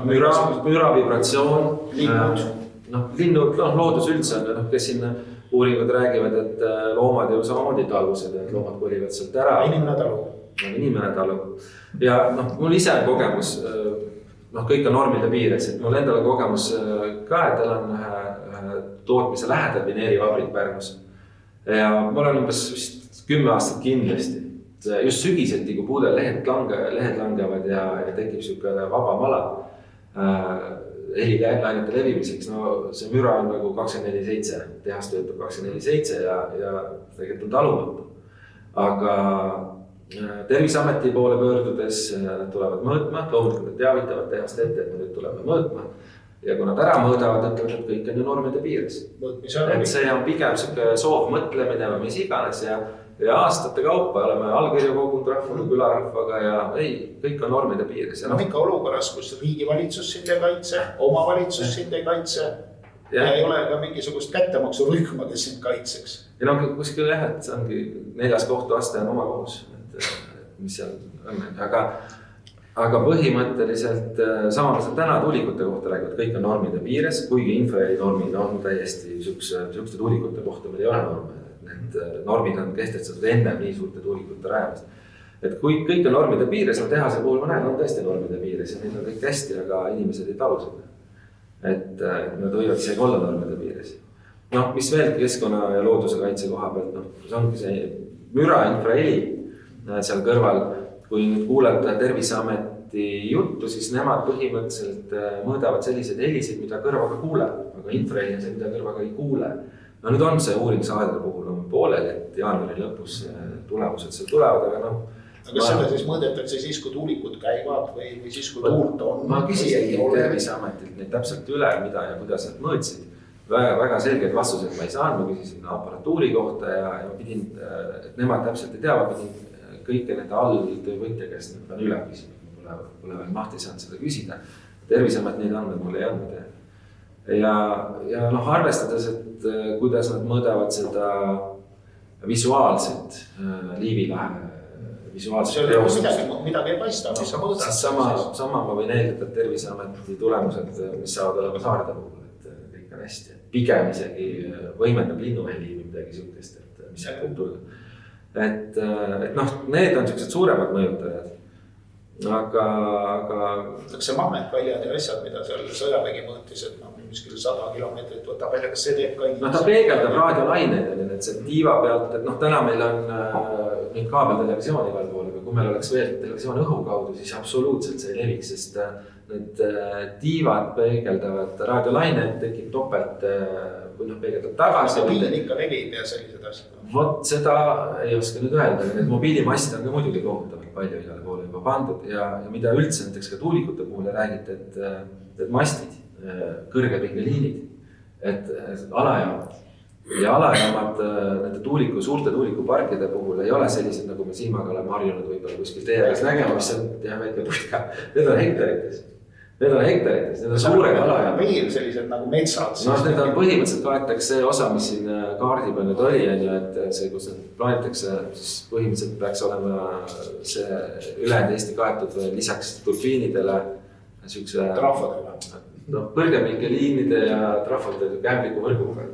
A: Müra, vibratsioon, linnud, loodus üldse on, kes siin uuringud räägivad, et loomad ju samamoodi talvused, et loomad kolivad sealt ära. Inimene talu. Ja mul ise on kogemus, kõik on normide piires, et mul endale kogemus ka, et tal on ühe tootmise lähedal vineerivabrik Pärnus. Ja ma olen umbes vist 10 aastat kindlasti. Just sügiseti, kui puudel lehed langevad ja tekib selline vaba mala helilainete levimiseks. See müra on nagu 24/7, tehas töötab 24/7 ja tegelikult on talumatu. Aga Terviseameti poole pöördudes nad tulevad mõõtma, loomulikult nad teavitavad tehast ette, et me nüüd tuleme mõõtma. Ja kui nad ära mõõdavad, ütlevad, et kõik on ju normide piires. Et see on pigem soov mõtlemine või mis iganes ja aastate kaupa oleme allkirju kogunud rahvaga, külarahvaga ja kõik on normide piires.
C: Ikka olukorras, kus riigivalitsus sind ei kaitse, omavalitsus sind ei kaitse ja ei ole ka mingisugust kättemaksurühma, kes sind kaitseks.
A: Ja kuskil jah, et see ongi 4. kohtuaste on oma kohus. Mis seal on, aga põhimõtteliselt samamas täna tuulikute kohta räägivad, kõik on normide piires, kuigi infraheli normid on täiesti sihukeste tuulikute kohta, meil ei ole norme. Need normid on kehtestatud enne nii suurte tuulikute rajamist. Et kui kõik on normide piires, tehase puhul ma näen, on tõesti normide piires ja neil on kõik hästi, aga inimesed ei talu seda. Et nad võivad isegi olla normide piires. Mis veel keskkonna ja looduse kaitse koha pealt, see ongi see müra infraheli seal kõrval, kui nüüd kuulata Terviseameti juttu, siis nemad põhimõtteliselt mõõdavad selliseid helisid, mida kõrvaga kuuleb, aga infraheli on see, mida kõrvaga ei kuule. Nüüd on see uurimisahedade puhul on pooleli, et jaanuari lõpus tulemused seal tulevad, aga
C: Aga seda siis mõõdetakse siis, kui tuulikud käivad või siis, kui tuult on?
A: Ma küsisin Terviseametilt neid täpselt üle, mida ja kuidas nad mõõtsid. Väga selgeid vastuseid ma ei saanud, ma küsisin aparatuuri kohta ja pidin, et nemad täpselt ei tea, ma pidin kõike nende alltöövõtja käest on üle küsinud, pole veel mahti saanud seda küsida. Terviseamet neid andmed mulle ei andnud. Ja arvestades, et kuidas nad mõõdavad seda visuaalset Liivilahe, visuaalset
C: teostust. Midagi ei paista, mis sa mõõdad.
A: Sama ma võin eeldada, et Terviseameti tulemused, mis saavad olema Saarde puhul, et kõik on hästi. Pigem isegi võimendab linnuheli või midagi sihukest, et mis sealt võib tulla. Et need on sellised suuremad mõjutajad, aga
C: kas see magnetväljad ja asjad, mida seal sõjavägi mõõtis, et miskil 100 kilomeetrit võtab välja, kas see teeb ka inimesi?
A: Ta peegeldab raadiolaineid, et see tiiva pealt, et täna meil on nüüd kaabeltelevisioon igal pool, aga kui meil oleks veel televisioon õhu kaudu, siis absoluutselt see ei leviks, sest need tiivad peegeldavad raadiolaineid, tekib topelt, kui peegeldab tagasi.
C: Mobiil ikka levib ja sellised asjad.
A: Vot seda ei oska nüüd öelda, need mobiilimastid on ka muidugi kohutavalt palju igale poole juba pandud ja mida üldse näiteks ka tuulikute puhul räägite, et mastid, kõrgepingeliinid, et alajaamad ja alajaamad nende suurte tuulikuparkide puhul ei ole sellised, nagu me silmaga oleme harjunud võib-olla kuskil teeres nägema, mis on väike putka, need on hektarites. Need on suured alajaamad.
C: Veel sellised nagu metsad.
A: Need on põhimõtteliselt kaetakse see osa, mis siin kaardi peal nüüd oli, et see, kus need plaanitakse, siis põhimõtteliselt peaks olema see ülejäänud Eesti kaetud lisaks turbiinidele
C: trahvadele.
A: Kõrgepingeliinide ja trahvade kämbliku võrguga.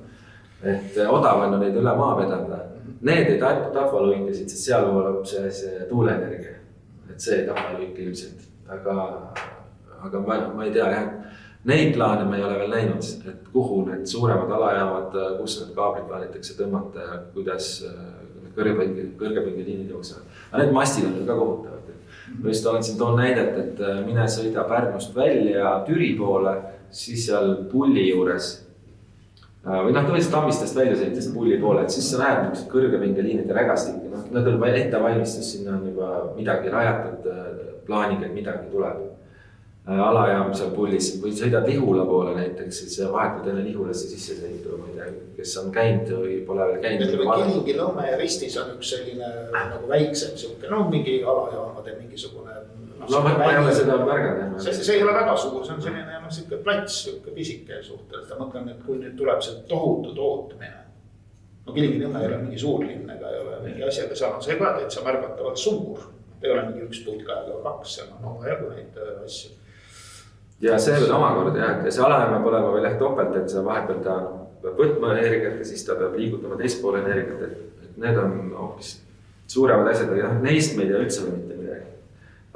A: Et odav on neid üle maa vedada. Need ei tahvalõikesid, sest seal tuleb see tuuleenergia. Et see ei tahvalõike ilmselt. Aga ma ei tea, neid plaane me ei ole veel näinud, et kuhu need suuremad alajaamad, kus need kaabrid plaanitakse tõmmata ja kuidas kõrgepingeliinid jooksevad. Aga need mastid on ka kohutavad. Ma just olen siin toon näidet, et mine sõida Pärnust välja Türi poole, siis seal pulli juures
B: või noh, tavaliselt Tammistest välja sõites pulli poole, et siis sa näed niisugused kõrgepingeliinide rägastikke, noh, nad on ette valmistus, sinna on juba midagi rajatud, plaaniga, et midagi tuleb. Alajaam seal pullis, või sõidad Lihula poole näiteks, siis vahetult enne Lihulasse sisse sõitu, ma ei tea, kes on käinud või pole veel käinud.
C: Kilingi, Nõmme ja Ristis on üks selline nagu väiksem siuke, no mingi alajaamade mingisugune.
B: No ma ei ole seda märganud.
C: See ei ole väga suur, see on selline siuke plats, siuke pisike suhteliselt. Ma mõtlen, et kui nüüd tuleb see tohutu tootmine. No Kilingi Nõmme ei ole mingi suur linn ega ei ole mingi asjaga saanud. See ei ole täitsa märgatavalt suur. Ei ole mingi üks putka ega kaks, seal on jagu neid asju.
B: Ja see veel omakorda jah, et see alajaama pole veel ehk topelt, et see vahepeal ta peab võtma energiat ja siis ta peab liigutama teist poole energiat, et need on hoopis suuremad asjad, aga neist me ei tea üldse mitte midagi.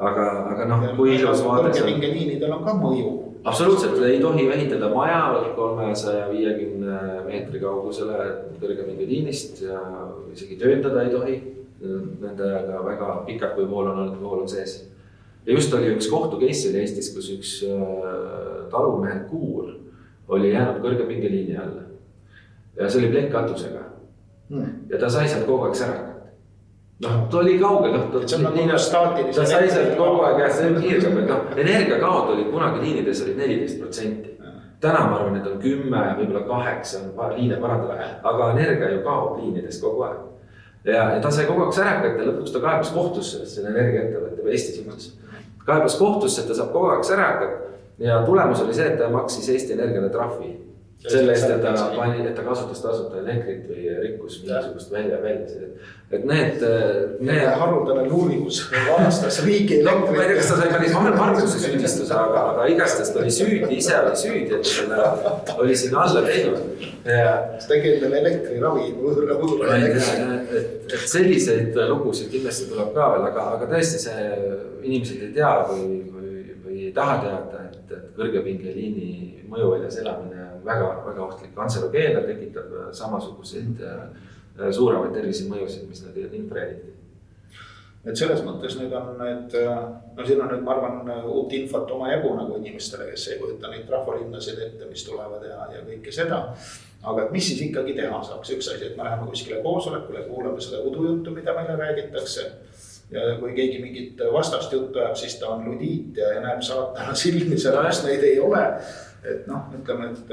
B: Aga noh, kui ilus vaades on.
C: Kõrgepingeliinidel on ka mõju.
B: Absoluutselt, ei tohi ehitada maja 350 meetri kaugusele kõrgepingeliinist ja isegi töötada ei tohi. Nendega väga pikalt, kui vool on sees. Ja just oli üks kohtu case oli Eestis, kus üks talumehe kuur oli jäänud kõrgepingeliini alla. Ja see oli plekkkatusega. Ja ta sai sealt kogu aeg särakat. Noh, ta oli kaugel. Ta sai sealt kogu aeg ja see kiirgab, et energiakaod oli kunagi liinides oli 14%. Täna ma arvan, et on 10, võib-olla 8 liine parandada, aga energia ju kaob liinides kogu aeg. Ja ta sai kogu aeg särakat ja lõpuks ta kaebas kohtusse, selle energiaettevõtte või Eesti suhtes. Kaebas kohtusse, et ta saab kogu aeg särakat ja tulemus oli see, et ta maksis Eesti Energiale trahvi. Selle eest, et ta kasutas tasuta elektrit või rikkus mingisugust välja. Et need...
C: Haruldane luurimus vahastas riigi elektrit.
B: Ma ei tea, kas ta sai päris varguse süüdistuse, aga igastest oli süüdi, ise oli süüdi, et selle oli sinna alla teinud.
C: Tegi endale elektriravi.
B: Et selliseid lugusid kindlasti tuleb ka veel, aga tõesti see inimesed ei tea või ei taha teada, et kõrgepingeliini mõjuväljas elamine on väga ohtlik. Kantserogeene tekitab samasuguseid suuremaid tervisemõjusid, mis need infrahelid.
C: Et selles mõttes nüüd on need, no siin on nüüd, ma arvan, uut infot oma jagu nagu inimestele, kes ei kujuta neid rahvalinnasid ette, mis tulevad ja kõike seda. Aga mis siis ikkagi teha saaks? Üks asi, et me läheme kuskile koosolekule, kuulame seda udujuttu, mida meile räägitakse. Ja kui keegi mingit vastast juttu ajab, siis ta on ludiit ja näeb saatana silmi sellest, neid ei ole. Et noh, ütleme, et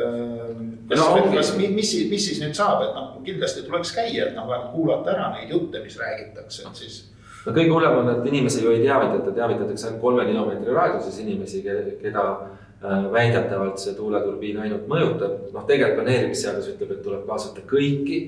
C: mis siis nüüd saab, et kindlasti tuleks käia, et kuulata ära neid jutte, mis räägitakse, et siis...
B: No kõige hullem on, et inimesi ju ei teavitatakse ainult 3 kilomeetri raadiuses inimesi, keda väidetavalt see tuuleturbiin ainult mõjutab. Noh, tegelikult planeerimisseadus ütleb, et tuleb kaasata kõiki,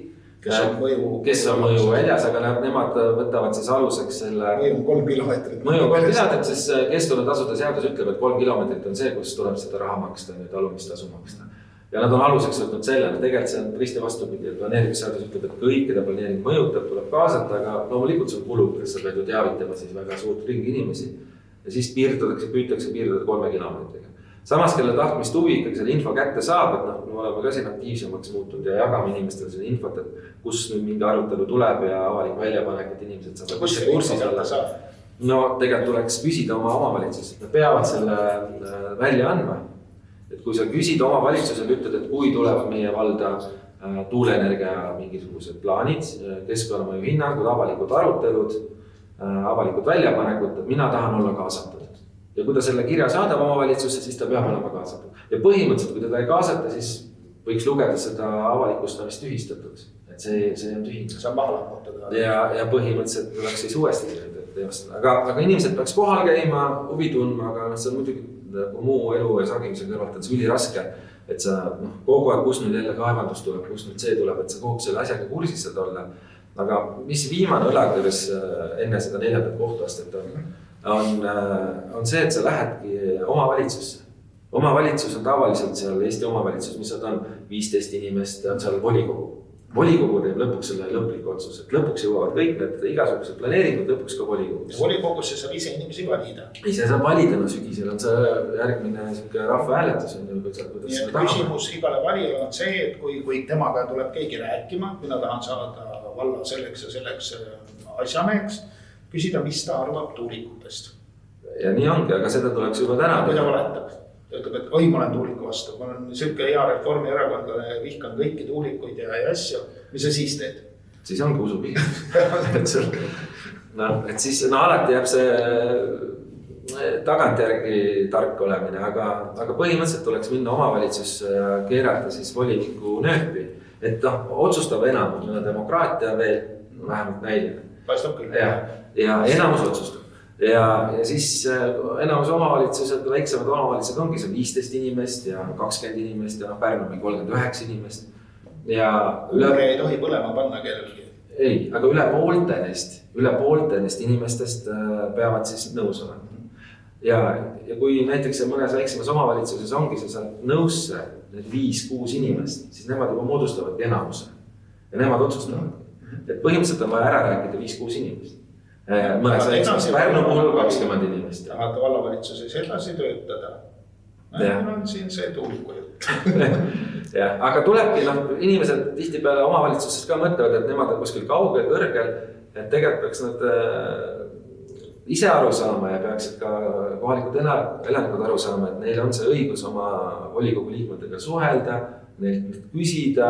B: kes on mõju väljas, aga nemad võtavad siis aluseks selle...
C: Mõju 3 kilomeetrit.
B: Mõju 3 kilomeetrit, siis keskkonnatasude seadus ütleb, et 3 kilomeetrit on see, kus tuleb seda raha maksta, nüüd alumistasu maksta. Ja nad on aluseks võtnud selle, tegelikult see on risti vastupidi, et planeerimisseadus ütleb, et kõik, keda planeering mõjutab, tuleb kaasata, aga loomulikult see on kulub, kes sa pead ju teavitama siis väga suurt ringi inimesi. Ja siis püütakse piirduda 3 kilomeetriga. Samas, kelle tahtmist huvi ikkagi selle info kätte saab, et me oleme ka siin aktiivsemaks muutunud ja jagame inimestele selle infot, et kus nüüd mingi arutelu tuleb ja avalik väljapanek, et inimesed saavad kursis olla. No tegelikult tuleks küsida oma omavalitsuses, et nad peavad selle välja andma. Et kui sa küsid omavalitsusel, ütled, et kui tulevad meie valda tuuleenergia mingisugused plaanid, keskkonnamõju hinnangud, avalikud arutelud, avalikud väljapanekud, et mina tahan olla kaasatud. Ja kui ta selle kirja saadab omavalitsusse, siis ta peab olema kaasatud. Ja põhimõtteliselt, kui teda ei kaasata, siis võiks lugeda seda avalikustamist tühistatud. Et see on tühinud.
C: See on maha lammutada.
B: Ja põhimõtteliselt tuleks siis uuesti teostada. Aga inimesed peaks kohal käima, huvi tundma, aga see on muidugi muu elu ja sagimise kõrvalt on see üliraske, et sa kogu aeg, kus nüüd jälle kaevandus tuleb, kus nüüd see tuleb, et sa kogu selle asjaga kursis saad olla. Aga mis viimane õlakõves enne seda 4. kohtuastet on see, et sa lähedki omavalitsusse. Omavalitsus on tavaliselt seal Eesti omavalitsus, mis on 15 inimest, on seal volikogu. Volikogu teeb lõpuks selle lõpliku otsus, et lõpuks jõuavad kõik need igasugused planeeringud lõpuks ka volikogus.
C: Volikogusse saab ise inimesi valida.
B: Ise saab valida, sügisel on see järgmine rahvahääletus.
C: Küsimus igale valijale on see, et kui temaga tuleb keegi rääkima, kui nad tahan saada valla selleks ja selleks asjameheks, küsida, mis ta arvab tuulikutest.
B: Ja nii ongi, aga seda tuleks juba täna.
C: Kui ta valetab. ütleb, et oi, ma olen tuuliku vastu, ma olen selline hea reformierakondlane, vihkan kõiki tuulikuid ja asju, mis sa siis teed?
A: Siis ongi usupühi. Et siis alati jääb see tagantjärgi tark olemine, aga põhimõtteliselt tuleks minna omavalitsusse ja keerata siis voliniku nööpi. Et otsustav enamus, demokraatia veel vähemalt näiline.
C: Paistab küll.
A: Ja enamus otsustab. Ja siis enamus omavalitsused, väiksemad omavalitsused ongi see 15 inimest ja 20 inimest ja Pärnu 39 inimest. Ja
C: Uure ei tohi põlema panna kellelgi.
A: Ei, aga üle poolte neist inimestest peavad siis nõus olema. Ja kui näiteks mõnes väiksemas omavalitsuses ongi see saab nõusse need 5-6 inimest, siis nemad juba moodustavadki enamuse. Ja nemad otsustavad. Et põhimõtteliselt on vaja ära rääkida 5-6 inimest. Mõnes väiksemas Pärnu puhul 20 inimest.
C: Tahate vallavalitsuses edasi töötada. Meil on siin see tuuliku jutt.
A: Ja, aga tulebki, inimesed tihtipeale omavalitsuses ka mõtlevad, et nemad on kuskil kaugel, kõrgel, et tegelikult peaks nad ise aru saama ja peaksid ka kohalikud elanikud aru saama, et neil on see õigus oma volikogu liikmetega suhelda, neilt küsida,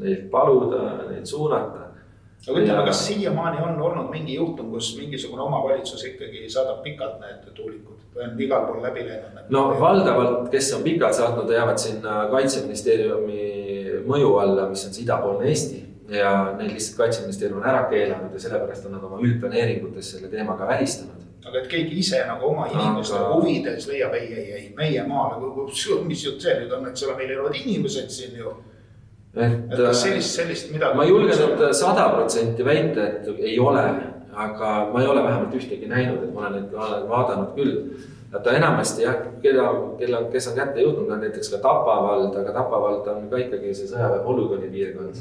A: neilt paluda, neilt suunata.
C: Aga ütleme, kas siiamaani on olnud mingi juhtum, kus mingisugune omavalitsus ikkagi saadab pikalt need tuulikud või on igal pool läbi läinud?
A: No valdavalt, kes on pikalt saatnud, jäävad sinna Kaitseministeeriumi mõju alla, mis on see idapoolne Eesti ja neil lihtsalt Kaitseministeerium on ära keelanud ja sellepärast on nad oma üldplaneeringutes selle teemaga välistanud.
C: Aga et keegi ise nagu oma inimeste huvides leiab, ei, meie maale, mis jutt see nüüd on, et seal meil elavad inimesed siin ju. Et kas sellist midagi... Ma julgen
A: 100% väita, et ei ole, aga ma ei ole vähemalt ühtegi näinud, et ma olen neid vaadanud küll. Ta enamasti, kes on kätte jõudnud, on näiteks ka Tapavald, aga Tapavald on ka ikkagi see sõjaväe polügooni piirkond.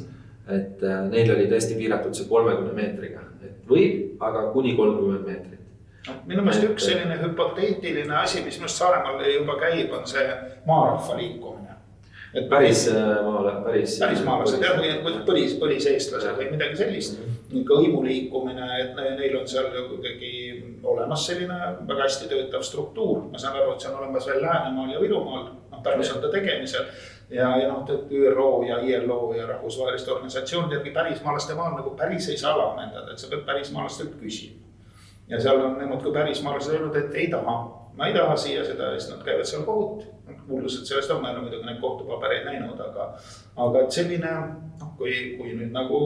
A: Et neil oli tõesti piiratud see 30 meetriga. Et võib, aga kuni 30 meetrit.
C: Minu meelest üks selline hüpoteetiline asi, mis mõist Saaremaal juba käib, on see maarahva liikumine. Pärismaalased, põliseestlased või midagi sellist. Hõimu liikumine, et neil on seal kuidagi olemas selline väga hästi töötav struktuur. Ma saan aru, et see on olemas veel Läänemaal ja Virumaal, Pärnus on ta tegemisel. Ja ÜRO ja ILO ja rahvusvaheliste organisatsioonid järgi pärismaalaste maal nagu päris ei saa laamendada, et sa pead pärismaalastelt küsima. Ja seal on nemad kui pärismaalased öelnud, et ei taha. Ma ei taha siia seda, sest nad käivad seal kohut. Kuulused sellest on, ma ei ole muidugi neid kohtupabereid näinud, aga et selline, kui nüüd nagu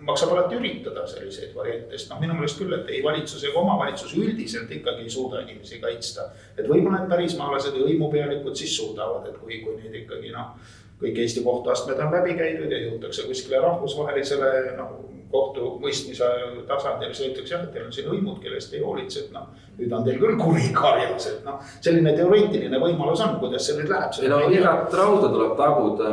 C: maksab alati üritada selliseid variantest. Minu meelest küll, et ei valitsus ega omavalitsus üldiselt ikkagi ei suuda inimesi kaitsta. Et võib-olla need pärismaalased ja hõimupealikud siis suudavad, et kui neid ikkagi kõik Eesti kohtuastmed on läbi käidud ja jõutakse kuskile rahvusvahelisele kohtu mõistmise tasandil, siis öeldakse, et teil on siin hõimud, kellest ei hoolitse, et nüüd on teil küll kuri karjas, et selline teoreetiline võimalus on, kuidas see nüüd läheb.
A: Igat rauda tuleb taguda,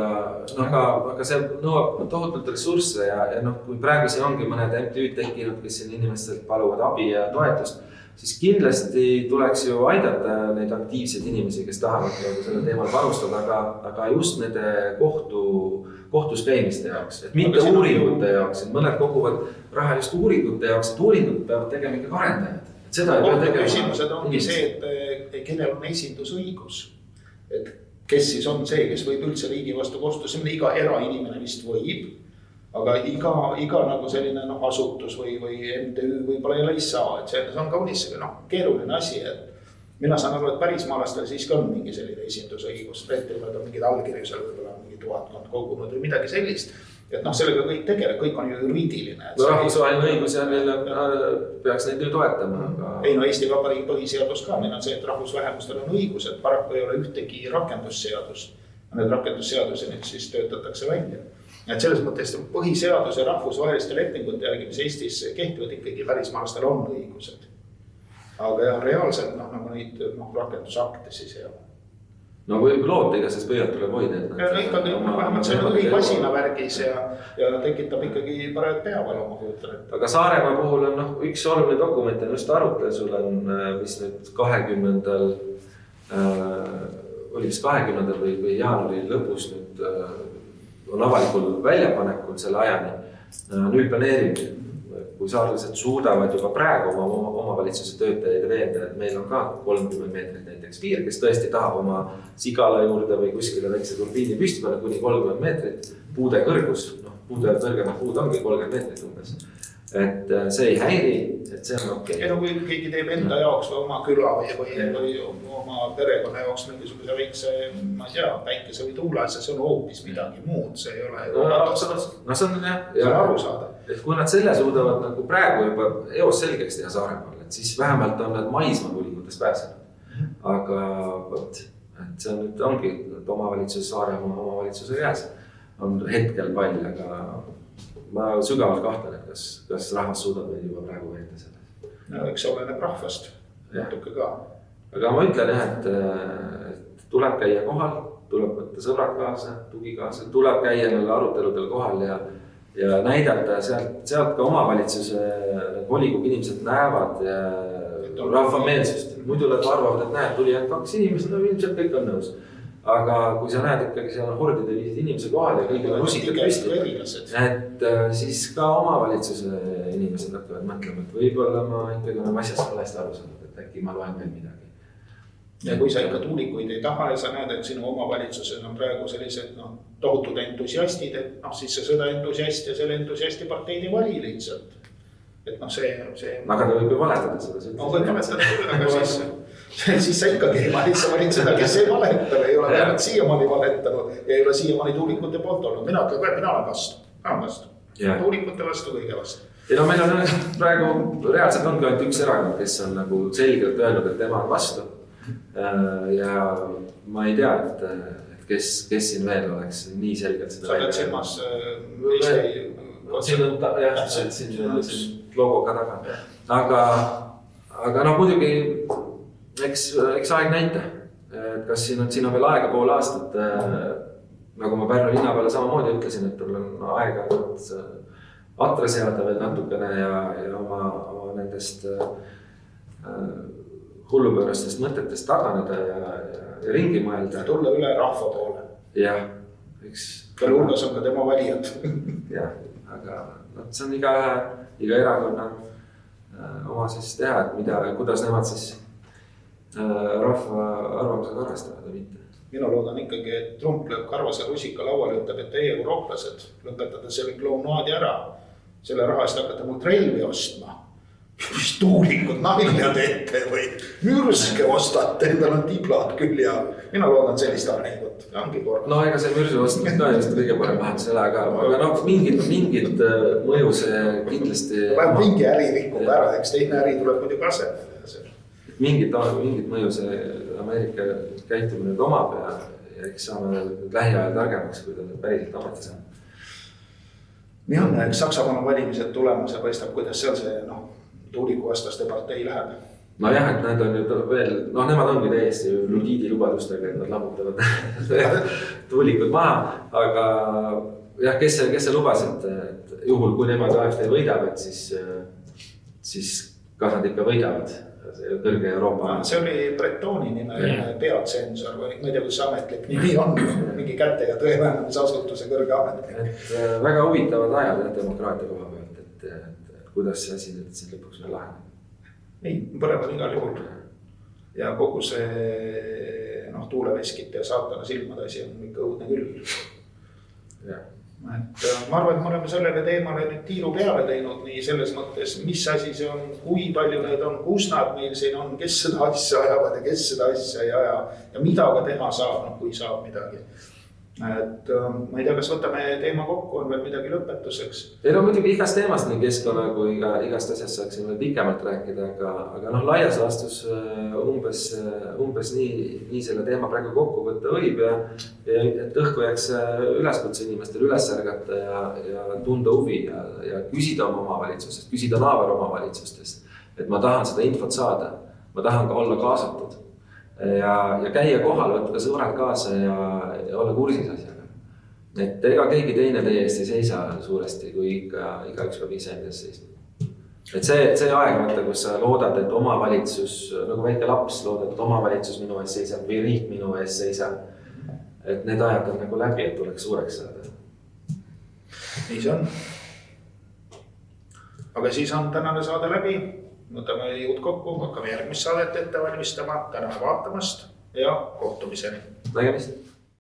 A: aga see nõuab tohutult ressursse ja kui praegu siin ongi mõned MTÜ-d tekkinud, kes siin inimestelt paluvad abi ja toetust, siis kindlasti tuleks ju aidata neid aktiivseid inimesi, kes tahavad selle teemal panustada, aga just nende kohtus käimiste jaoks, et mitte uuringute jaoks, et mõned koguvad raha just uuringute jaoks, et uuringud peavad tegema ikka arendajad.
C: Küsimused ongi see, et kellel on esindusõigus, et kes siis on see, kes võib üldse riigi vastu kohtus, iga erainimene vist võib, aga iga nagu selline asutus või MTÜ võib-olla ei saa, et see on kaunis keeruline asi, et mina saan aru, et pärismaalastel siiski on mingi selline esindusõigus, et on mingid allkirju seal võib-olla mingi 1000 kogunud või midagi sellist, et sellega kõik tegeleb, kõik on ju juriidiline.
A: Rahvusvaheline õigus ja neil peaks neid ju toetama.
C: Ei Eesti Vabariigi põhiseadus ka, meil on see, et rahvusvähemustel on õigus, et paraku ei ole ühtegi rakendusseadus. Need rakendusseaduse nüüd siis töötatakse välja. Et selles mõttes põhiseadus ja rahvusvaheliste lepingute järgi, mis Eestis kehtivad ikkagi pärismaalastel on õigused. Aga reaalselt nagu neid rakendusakte siis ei ole.
A: No võib loota, ega sest pöialt tuleb hoida.
C: Ikkagi vähemalt see on õigmasina värgis ja tekitab ikkagi parajad peavalu oma kujutan.
A: Aga Saaremaa puhul on üks oluline dokument on just arutleda, sul on mis nüüd 20. Oli vist 20. või jaanuari lõpus nüüd on avalikul väljapanekul selle ajani. Nüüd planeering kui saarlased suudavad juba praegu oma omavalitsuse töötajaid veenda, et meil on ka 30 meetrit näiteks piir, kes tõesti tahab oma sigala juurde või kuskile väikse turbiini püsti panna kuni 30 meetrit, puude kõrgus, puude kõrgemad puud ongi 30 meetrit umbes. Et see ei häiri, et see on okei.
C: Ja no kui keegi teeb enda jaoks või oma küla või oma perekonna jaoks mingisuguse väikse, ma ei tea, päikese või tuulasja, see on hoopis midagi muud, see ei ole.
A: No see on jah.
C: See on aru saada.
A: Et kui nad selle suudavad nagu praegu juba eos selgeks teha Saaremaal, et siis vähemalt on nad maismaa tuulikutest pääsenud. Aga võt, et see on nüüd ongi, et omavalitsuse Saaremaa omavalitsuse käes on hetkel pall, aga ma sügavalt kahtlen, et kas rahvas suudab meid juba praegu veenda selles.
C: No eks oleneb rahvast, natuke ka.
A: Aga ma ütlen jah, et tuleb käia kohal, tuleb võtta sõbrad kaasa, tugi kaasa, tuleb käia neile aruteludel kohal ja näidata sealt ka omavalitsuse volikogu inimesed näevad rahvameelsust. Muidu nad arvavad, et näed, tuli ainult 2 inimest, no ilmselt kõik on nõus. Aga kui sa näed ikkagi seal on hordide viisid inimese kohal ja kõigil on rusikad püsti, et siis ka omavalitsuse inimesed hakkavad mõtlema, et võib-olla ma ikkagi olen asjast valesti aru saanud, et äkki ma loen veel midagi.
C: Ja kui sa ikka tuulikuid ei taha ja sa näed, et sinu omavalitsuses on praegu sellised tohutud entusiastid, et siis sa seda entusiast ja selle entusiasti parteid ei vali lihtsalt. Et see...
A: Aga ta võib ju valetada seda.
C: No võib valetada küll, aga siis sa ikkagi ei valid, sa valid seda, kes ei valetale, ei ole vähemalt siiamaani valetanud ja ei ole siiamaani tuulikute poolt olnud. Mina ütlen ka, et mina olen vastu. Tuulikute vastu, kõige vastu.
A: Ja no meil on praegu reaalselt ongi ainult üks erakond, kes on nagu selgelt öelnud, et tema on vastu. Ja ma ei tea, et kes siin veel oleks nii selgelt seda...
C: Sa oled silmas
A: siin on jah, siin logo ka taga. Aga muidugi eks aeg näita, et kas siin on veel aega pool aastat, nagu ma Pärnu linna peale samamoodi ütlesin, et mul on aega atra seada veel natukene ja oma nendest hullupöörastest mõtetest taganeda ja ringi mõelda.
C: Ja tulla üle rahva poole.
A: Jah, eks.
C: Kelle hulgas on ka tema valijad.
A: Jah, aga see on iga erakonna oma siis teha, et kuidas nemad siis rahva arvamusega arvestavad või mitte.
C: Mina loodan ikkagi, et Trump lööb karvase rusika lauale ja ütleb, et teie eurooplased lõpetada selle klounaadi ära. Selle raha eest hakata mult relvi ostma. Mis tuulikud nalja teete või mürske ostate, endal on tiblad küll ja mina loodan sellist arengut. Ongi kord.
A: No ega see mürse ostmist ka just kõige parem lahendus ei ole, aga mingid mõju see kindlasti...
C: Vähem mingi äri rikub ära, eks teine äri tuleb muidu kasemele.
A: Mingid mõju see Ameerika käitumine omab ja eks saame lähiajal targemaks, kui ta päriselt ametis on.
C: Nii on, eks Saksamaal on valimised tulemas ja paistab, kuidas seal see tuulikuvastaste partei läheb.
A: No jah, et nad on ju veel, nemad ongi täiesti ludiidi lubadustega, et nad lammutavad tuulikud maha, aga jah, kes see lubas, et juhul kui nemad AFD võidab, et siis kas nad ikka võidavad see kõrge Euroopa.
C: See oli Bretoni nimeline peatsensor või ma ei tea, kus ametlik nimi on, mingi käte ja tõevähendamisasutuse kõrge ametlik.
A: Et väga huvitavad ajad demokraatia koha pealt, et kuidas see asi nüüd siin lõpuks meil laheneb.
C: Ei, põnevad igal juhul. Ja kogu see tuuleveskite ja saatana silmade asi on ikka õudne küll.
A: Jah.
C: Et ma arvan, et me oleme sellele teemale nüüd tiiru peale teinud nii selles mõttes, mis asi see on, kui palju need on, kus nad meil siin on, kes seda asja ajavad ja kes seda asja ei aja ja mida ka teha saab, kui saab midagi. Et ma ei tea, kas võtame teema kokku, on veel midagi lõpetuseks?
A: Ei muidugi igast teemast nii keskkonna kui igast asjast saaksime pikemalt rääkida, aga laias laastus umbes nii selle teema praegu kokku võtta võib ja et õhku jääks üleskutse inimestel üles ärgata ja tunda huvi ja küsida oma omavalitsusest, küsida naaber omavalitsustest, et ma tahan seda infot saada, ma tahan ka olla kaasatud. Ja käia kohal, võtta sõbrad kaasa ja olla kursis asjaga. Et ega keegi teine teie eest ei seisa suuresti, kui iga üks peab ise endas seisma. Et see aeg, kus sa loodad, et omavalitsus, nagu väike laps loodad, et omavalitsus minu ees seisab või riik minu ees seisab. Et need ajad on nagu läbi, et tuleks suureks saada.
C: Nii see on. aga siis on tänane saade läbi, võtame jõud kokku, hakkame järgmist saadet ette valmistama, täname vaatamast ja kohtumiseni.
B: Nägemist.